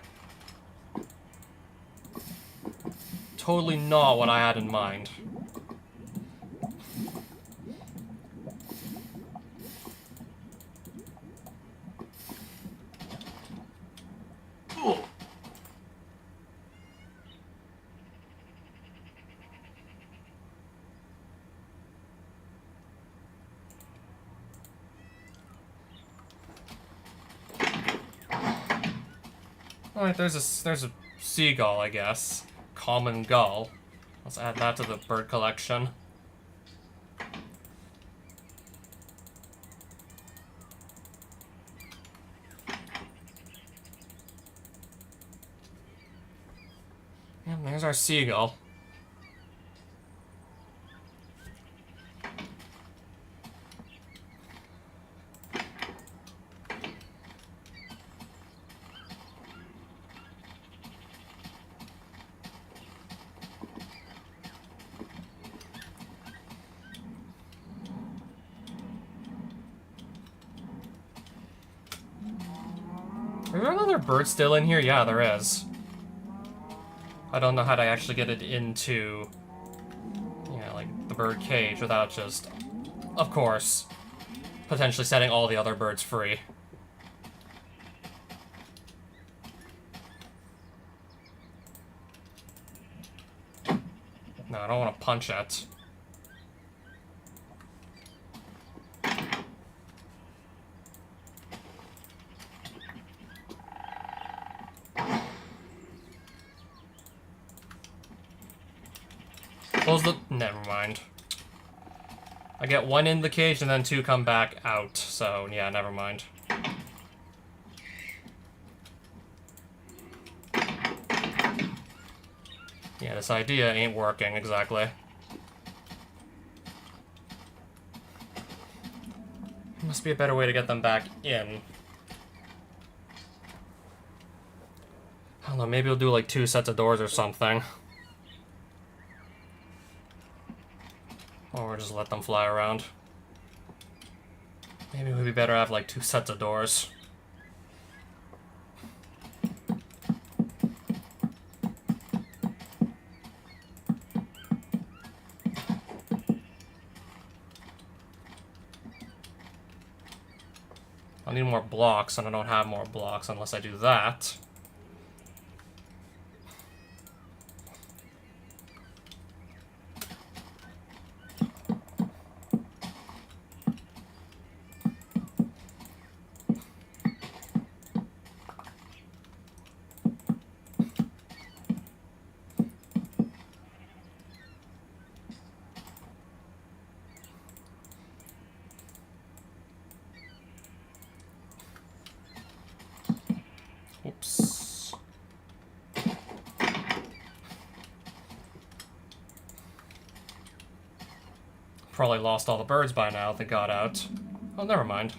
Totally not what I had in mind. Oh, wait, there's a seagull, I guess. Common gull. Let's add that to the bird collection. Yeah, there's our seagull. Is there another bird still in here? Yeah, there is. I don't know how to actually get it into, like, the bird cage without just, of course, potentially setting all the other birds free. No, I don't want to punch it. Close the... Never mind. I get one in the cage and then two come back out, so yeah, never mind. Yeah, this idea ain't working exactly. Must be a better way to get them back in. I don't know, maybe we'll do like 2 sets of doors or something. Or just let them fly around. Maybe it would be better to have like 2 sets of doors. I'll need more blocks, and I don't have more blocks unless I do that. Oops. Probably lost all the birds by now if they got out. Oh, never mind.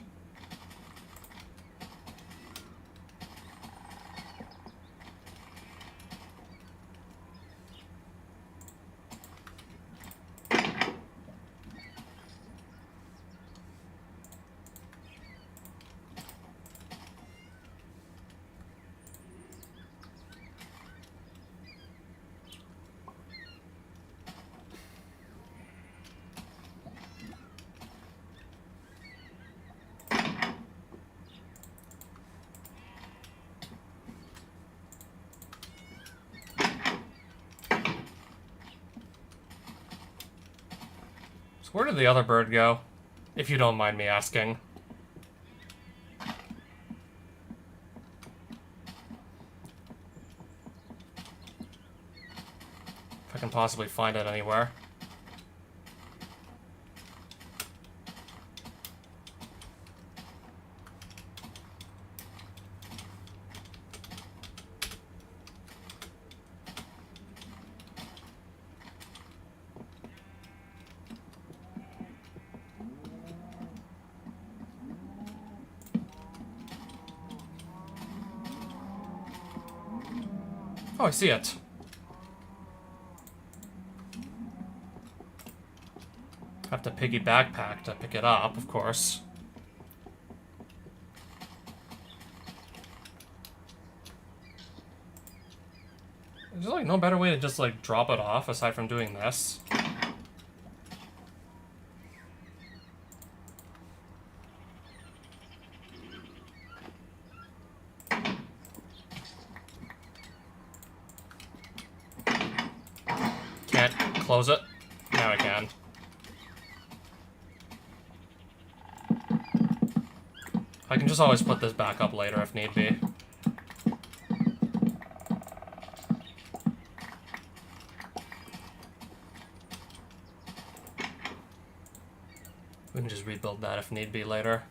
Where did the other bird go? If you don't mind me asking. If I can possibly find it anywhere. Oh, I see it. Have to piggy backpack to pick it up, of course. There's like no better way to just like drop it off aside from doing this. Can't close it. Now I can. I can just always put this back up later if need be. that if need be later.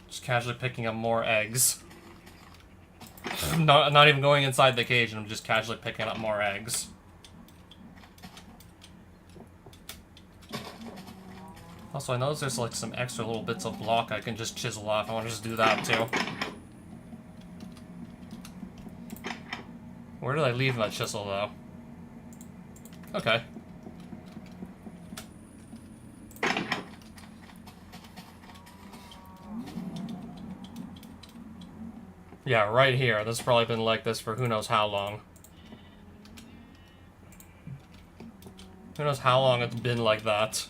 Just casually picking up more eggs. Not even going inside the cage, and I'm just casually picking up more eggs. Also, I noticed there's like some extra little bits of block I can just chisel off. I want to just do that too. Where did I leave my chisel though? Okay. Yeah, right here. This has probably been like this for who knows how long. Who knows how long it's been like that.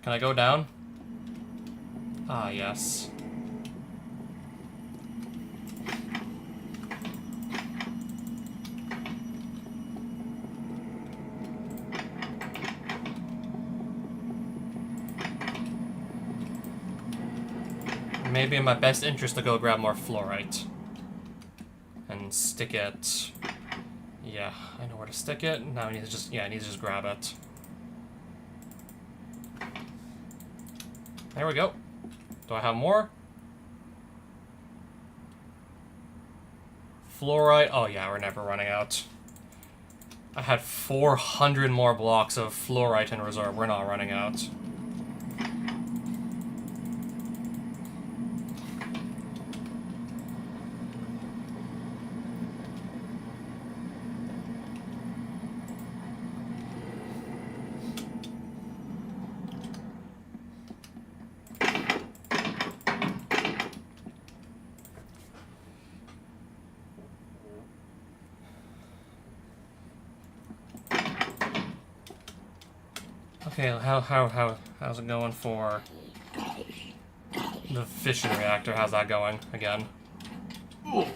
Can I go down? Ah, yes. Maybe in my best interest to go grab more fluorite. And stick it... Yeah, I know where to stick it. Now I need to just... Yeah, I need to just grab it. There we go. Do I have more? Fluorite. Oh yeah, we're never running out. I had 400 more blocks of fluorite in reserve. We're not running out. Okay, how's it going for the fission reactor? How's that going again? Of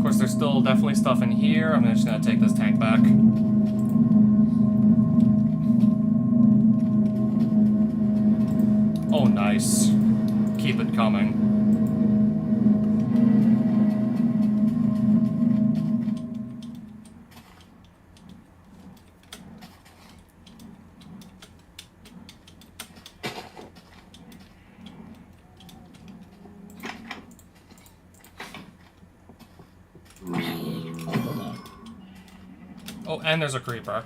course, there's still definitely stuff in here. I'm just gonna take this tank back. Oh, nice. Keep it coming. Oh, and there's a creeper.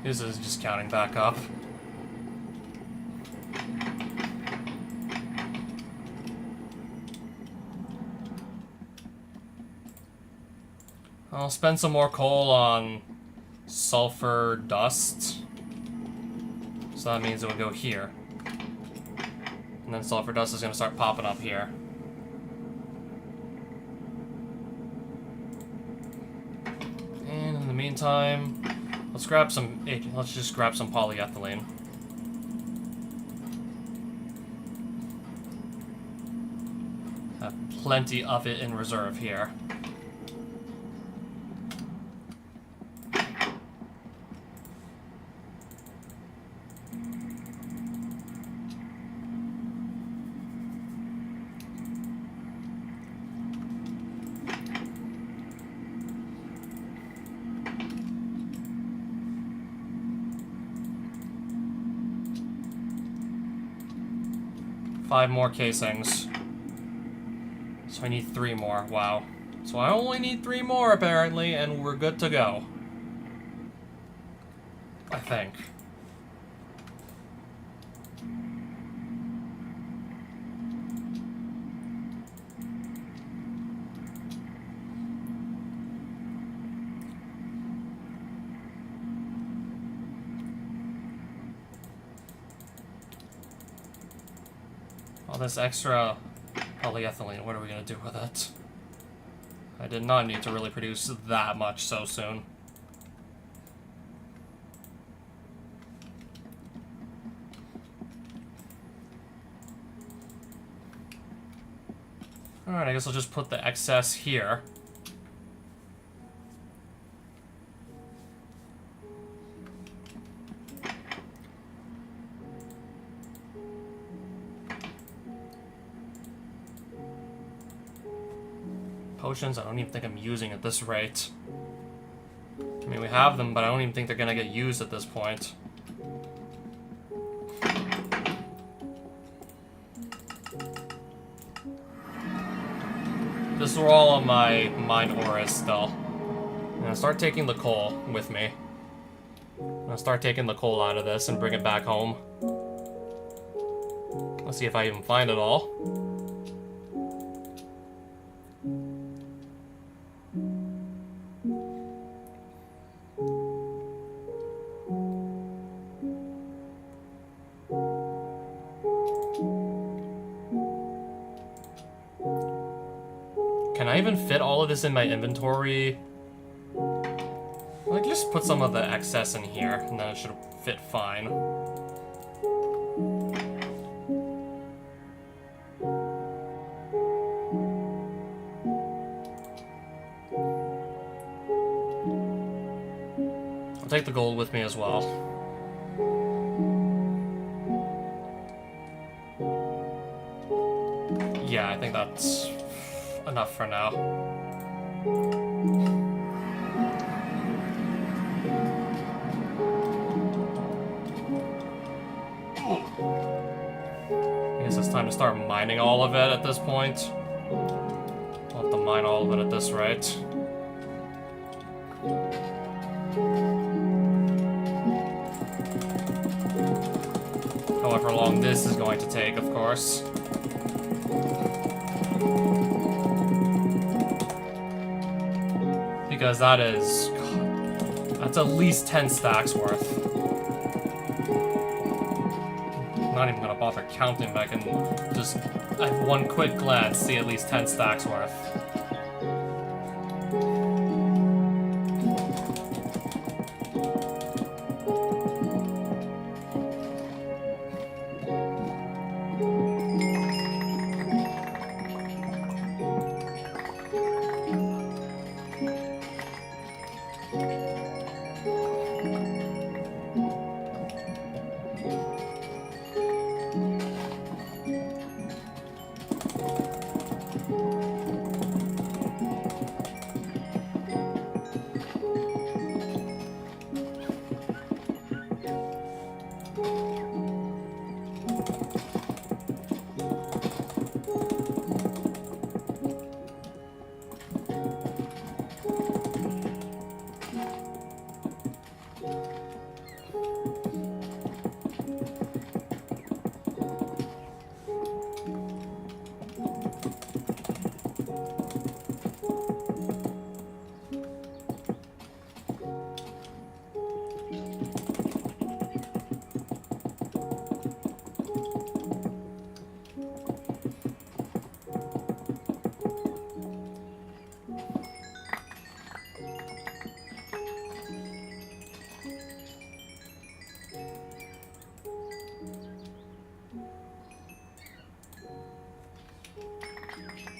This is just counting back up. I'll spend some more coal on sulfur dust. So that means it would go here. And then sulfur dust is going to start popping up here. And in the meantime, let's just grab some polyethylene. Have plenty of it in reserve here. Five more casings. So I need 3 more. Wow. So I only need 3 more, apparently, and we're good to go. I think. All this extra polyethylene, what are we gonna do with it? I did not need to really produce that much so soon. Alright, I guess I'll just put the excess here. Potions, I don't even think I'm using at this rate. I mean, we have them, but I don't even think they're gonna get used at this point. This is all on my mine auras still. I'm gonna start taking the coal with me. I'm gonna start taking the coal out of this and bring it back home. Let's see if I even find it all. Can I even fit all of this in my inventory? Like, just put some of the excess in here, and then it should fit fine. I'll take the gold with me as well. Yeah, I think that's enough for now. I guess it's time to start mining all of it at this point. I'll have to mine all of it at this rate. However long this is going to take, of course. Because that is... God, that's at least 10 stacks worth. I'm not even gonna bother counting, but I can just, at one quick glance, see at least 10 stacks worth.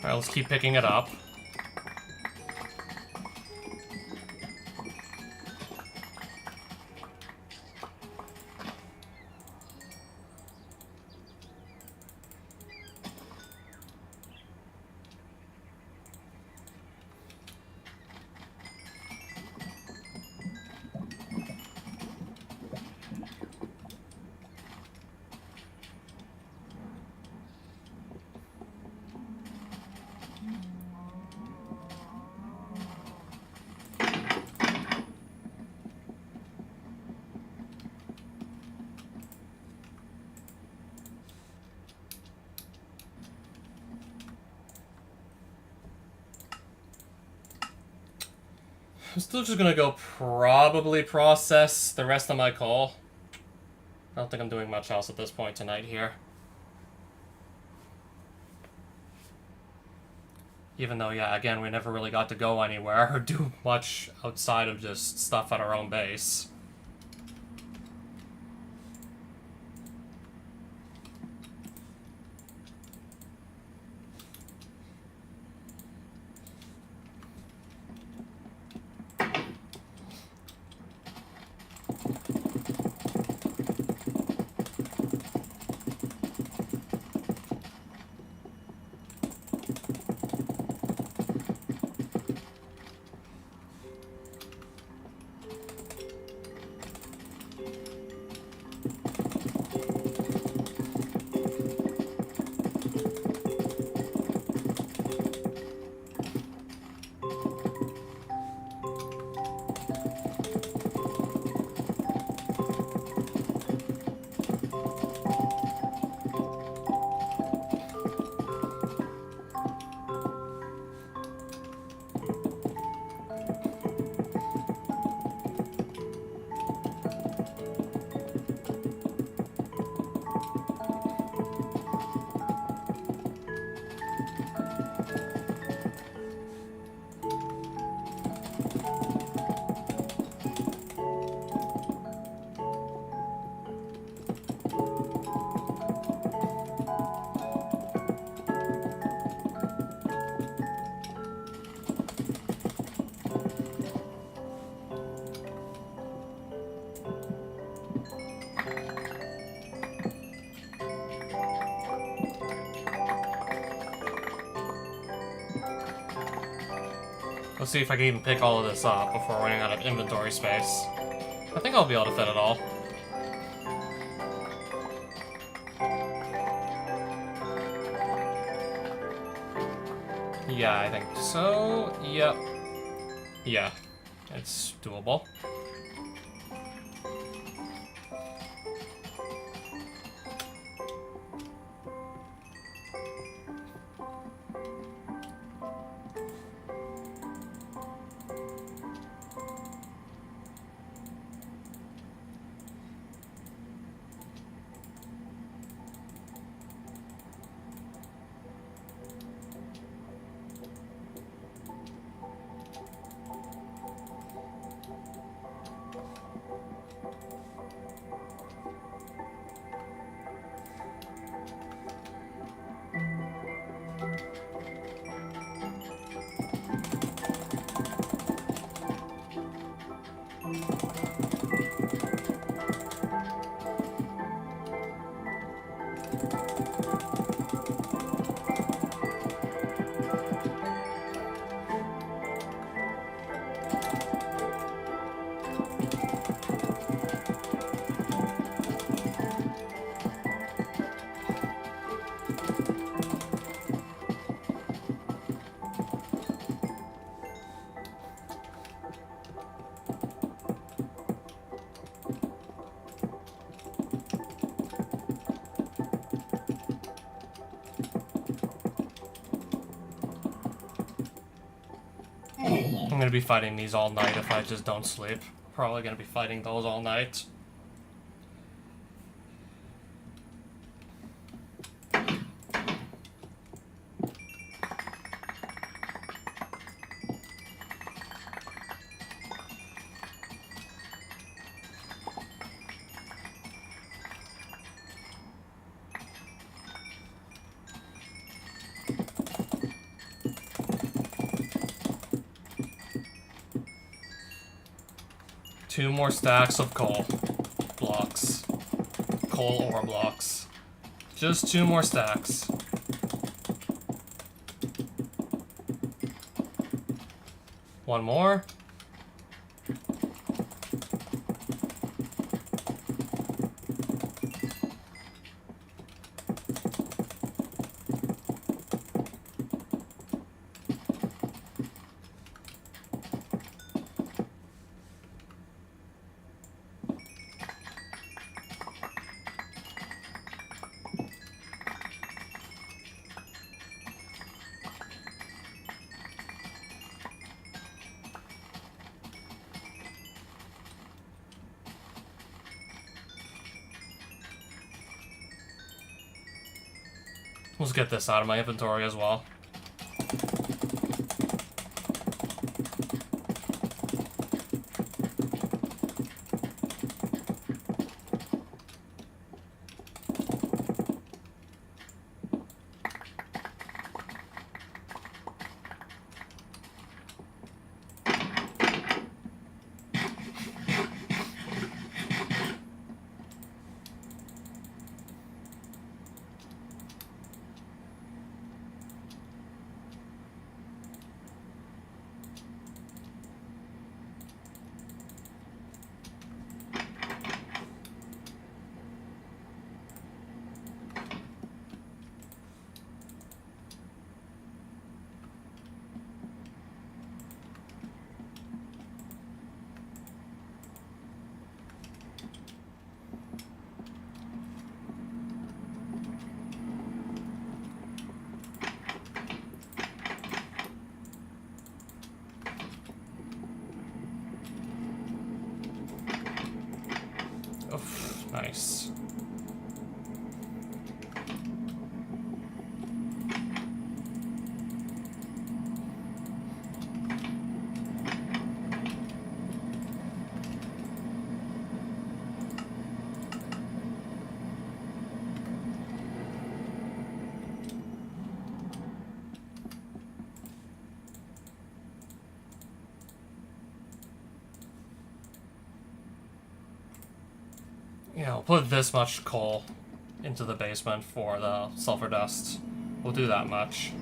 Alright, let's keep picking it up. I'm still just gonna go probably process the rest of my coal. I don't think I'm doing much else at this point tonight here. Even though, yeah, again, we never really got to go anywhere or do much outside of just stuff at our own base. Let's see if I can even pick all of this up before running out of inventory space. I think I'll be able to fit it all. Yeah, I think so. Yep. Yeah, it's doable. I'm gonna be fighting these all night if I just don't sleep. Probably gonna be fighting those all night. 2 more stacks of coal blocks. Coal ore blocks. Just 2 more stacks. One more. Let's get this out of my inventory as well. Nice. Yeah, I'll put this much coal into the basement for the sulfur dust. We'll do that much.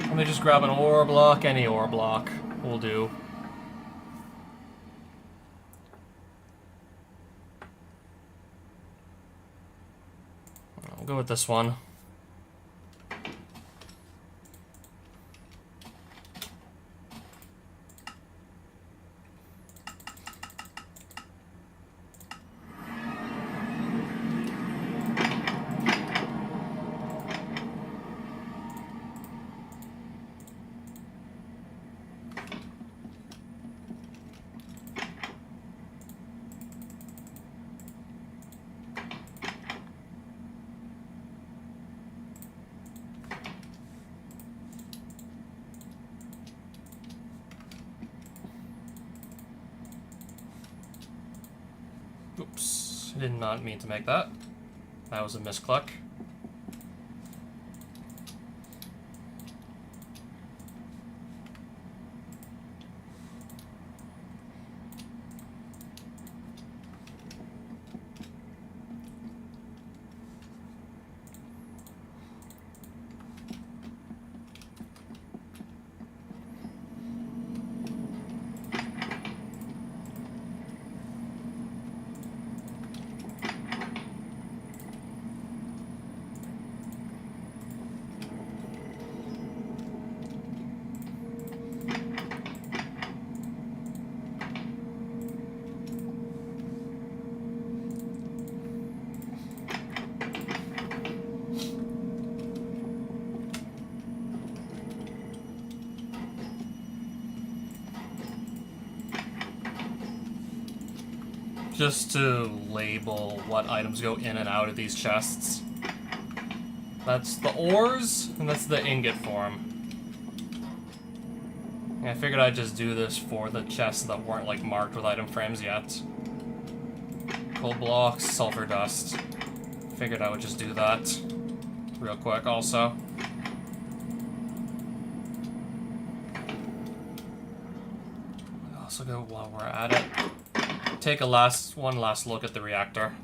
Let me just grab an ore block. Any ore block will do. I'll go with this one. Oops, I did not mean to make that. That was a misclick. just to label what items go in and out of these chests. That's the ores, and that's the ingot form. I figured I'd just do this for the chests that weren't, like, marked with item frames yet. Coal blocks, sulfur dust. Figured I would just do that real quick also. Also go, while we're at it, take one last look at the reactor.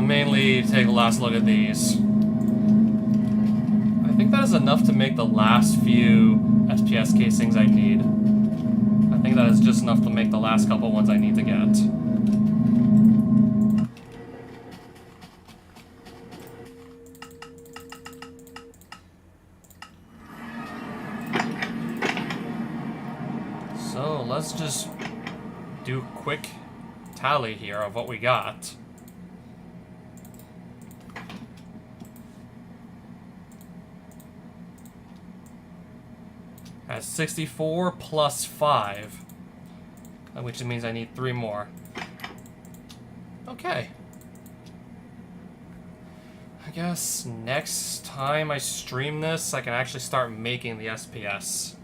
Mainly take a last look at these. I think that is enough to make the last few SPS casings I need. I think that is just enough to make the last couple ones I need to get. So let's just do a quick tally here of what we got. At 64 plus 5, which means I need 3 more. Okay. I guess next time I stream this, I can actually start making the SPS.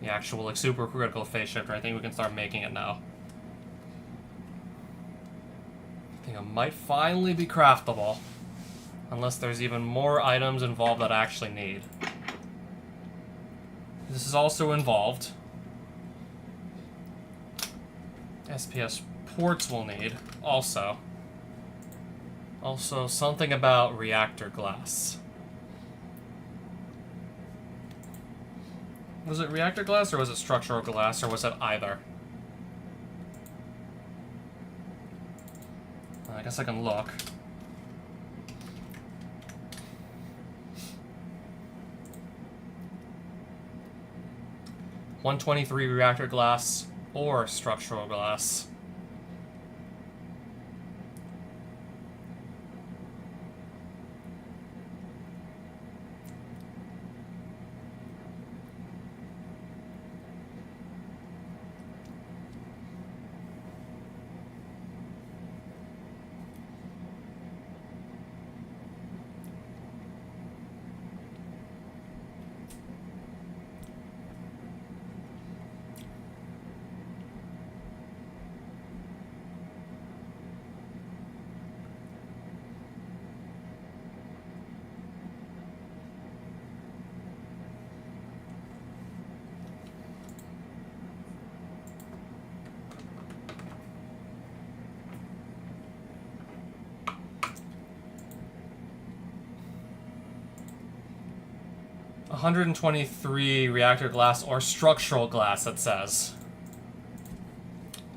The actual, like, supercritical phase shifter. I think we can start making it now. I think it might finally be craftable. Unless there's even more items involved that I actually need. This is also involved. SPS ports we'll need, also. Also, something about reactor glass. Was it reactor glass, or was it structural glass, or was it either? I guess I can look. .123 reactor glass or structural glass. .123 reactor glass or structural glass, it says.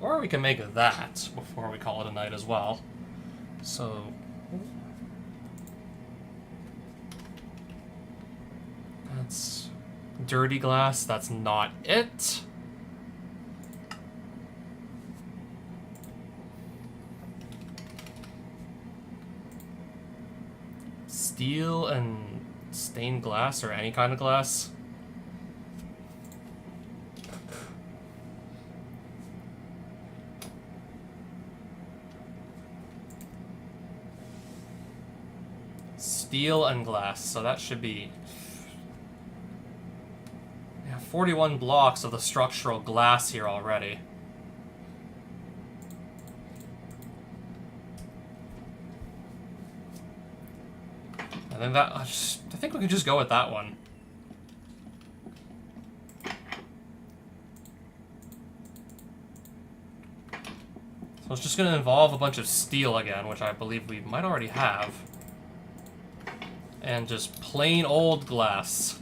Or we can make that before we call it a night as well. So... that's dirty glass, that's not it. Steel and stained glass, or any kind of glass. Steel and glass, so that should be... yeah, 41 blocks of the structural glass here already. I think that... I think we can just go with that one. So it's just going to involve a bunch of steel again, which I believe we might already have. And just plain old glass.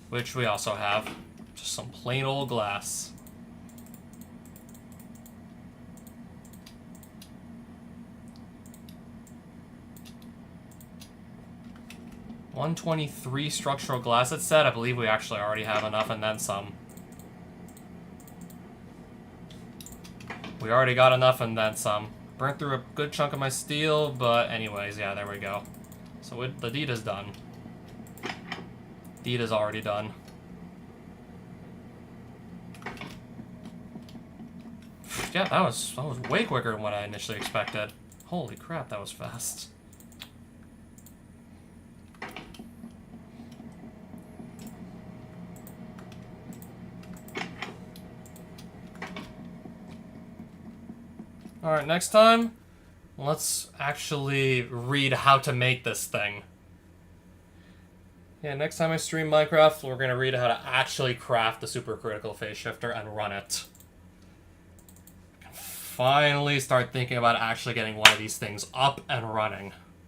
Which we also have. Just some plain old glass. .123 structural glass, it said. I believe we actually already have enough and then some. We already got enough and then some. Burnt through a good chunk of my steel, but anyways, yeah, there we go. So the deed is done. Deed is already done. Yeah, that was way quicker than what I initially expected. Holy crap, that was fast. Alright, next time, let's actually read how to make this thing. Yeah, next time I stream Minecraft, we're gonna read how to actually craft the supercritical phase shifter and run it. Finally start thinking about actually getting one of these things up and running.